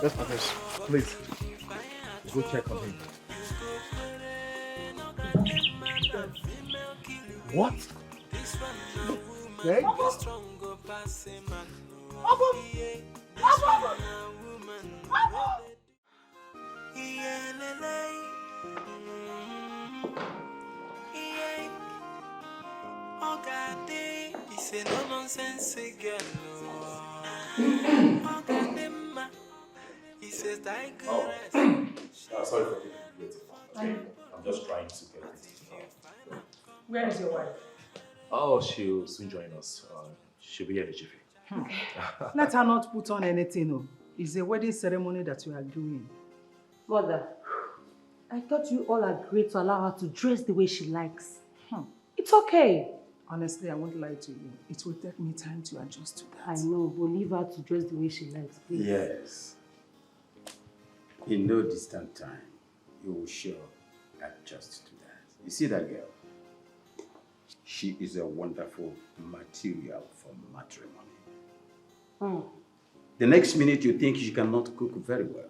let's put this. Please, go check on him. What? Okay. OGADI, it's a no nonsense girl. OGADI, he says Tigeress. Sorry for keeping you waiting. I'm just trying to get it. Where is your wife? Oh, she'll soon join us. She'll be here in a jiffy. Let her not put on anything. No. It's a wedding ceremony that you are doing. Mother, I thought you all agreed to allow her to dress the way she likes. It's okay. Honestly, I won't lie to you. It will take me time to adjust to that. I know, but leave her to dress the way she likes, please. Yes. In no distant time, you will sure adjust to that. You see that girl? She is a wonderful material for matrimony. The next minute you think she cannot cook very well.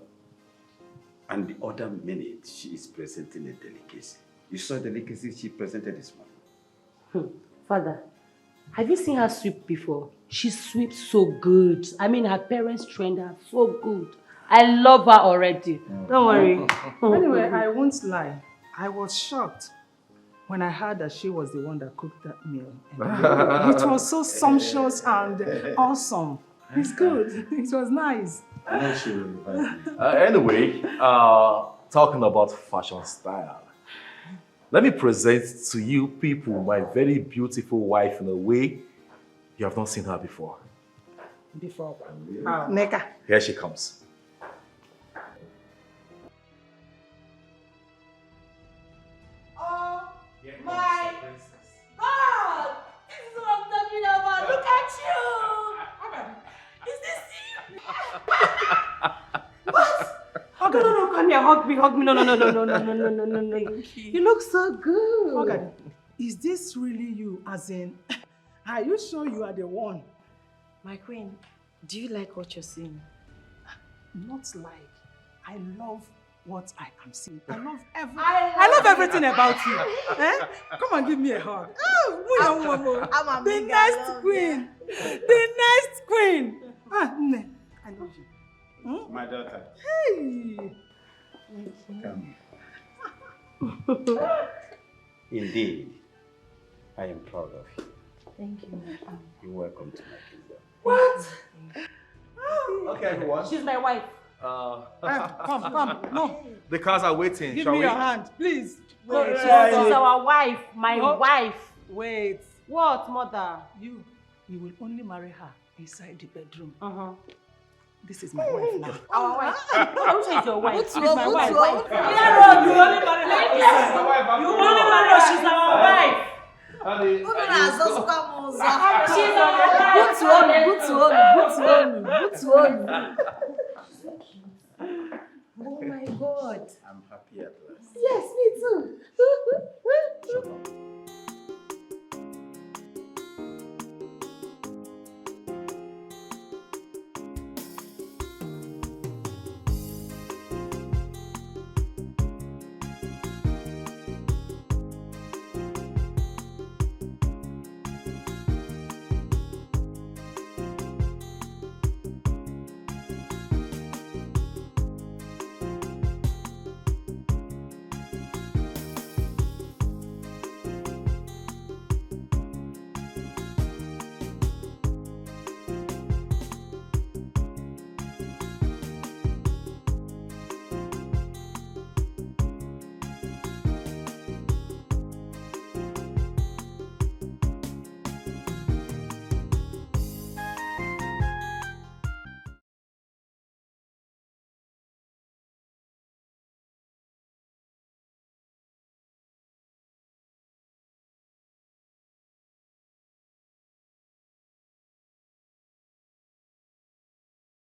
And the other minute she is presenting a delicacy. You saw the delicacy she presented this morning. Father, have you seen her sweep before? She sweeps so good. I mean, her parents trained her so good. I love her already. Don't worry. Anyway, I won't lie. I was shocked when I heard that she was the one that cooked that meal. And it was so sumptuous and awesome. It's good. It was nice. Anyway, talking about fashion style, let me present to you people my very beautiful wife in a way you have not seen her before. Before. Neka. Here she comes. My God! This is what I'm talking about. Look at you! Is this you? What? Oh, no, come here, hug me. No. You look so good. Okay. Is this really you? As in, are you sure you are the one? My queen, do you like what you're seeing? Not like. I love what I am seeing. I love everything about you. Eh? Come on, give me a hug. Oh, the next queen. The next queen. Nne, I love you. My daughter. Hey. Come. Indeed, I am proud of you. Thank you. You're welcome to my kingdom. What? Okay, everyone. She's my wife. Come. No. The cars are waiting. Give Shall me we? your hand, please. Wait, she's our wife. My wife. Wait. What, mother? You will only marry her inside the bedroom. This is my wife now. Our wife. Who is your wife? She's my wife. You only marry her. You only marry her. She's our wife. Honey, She's our wife.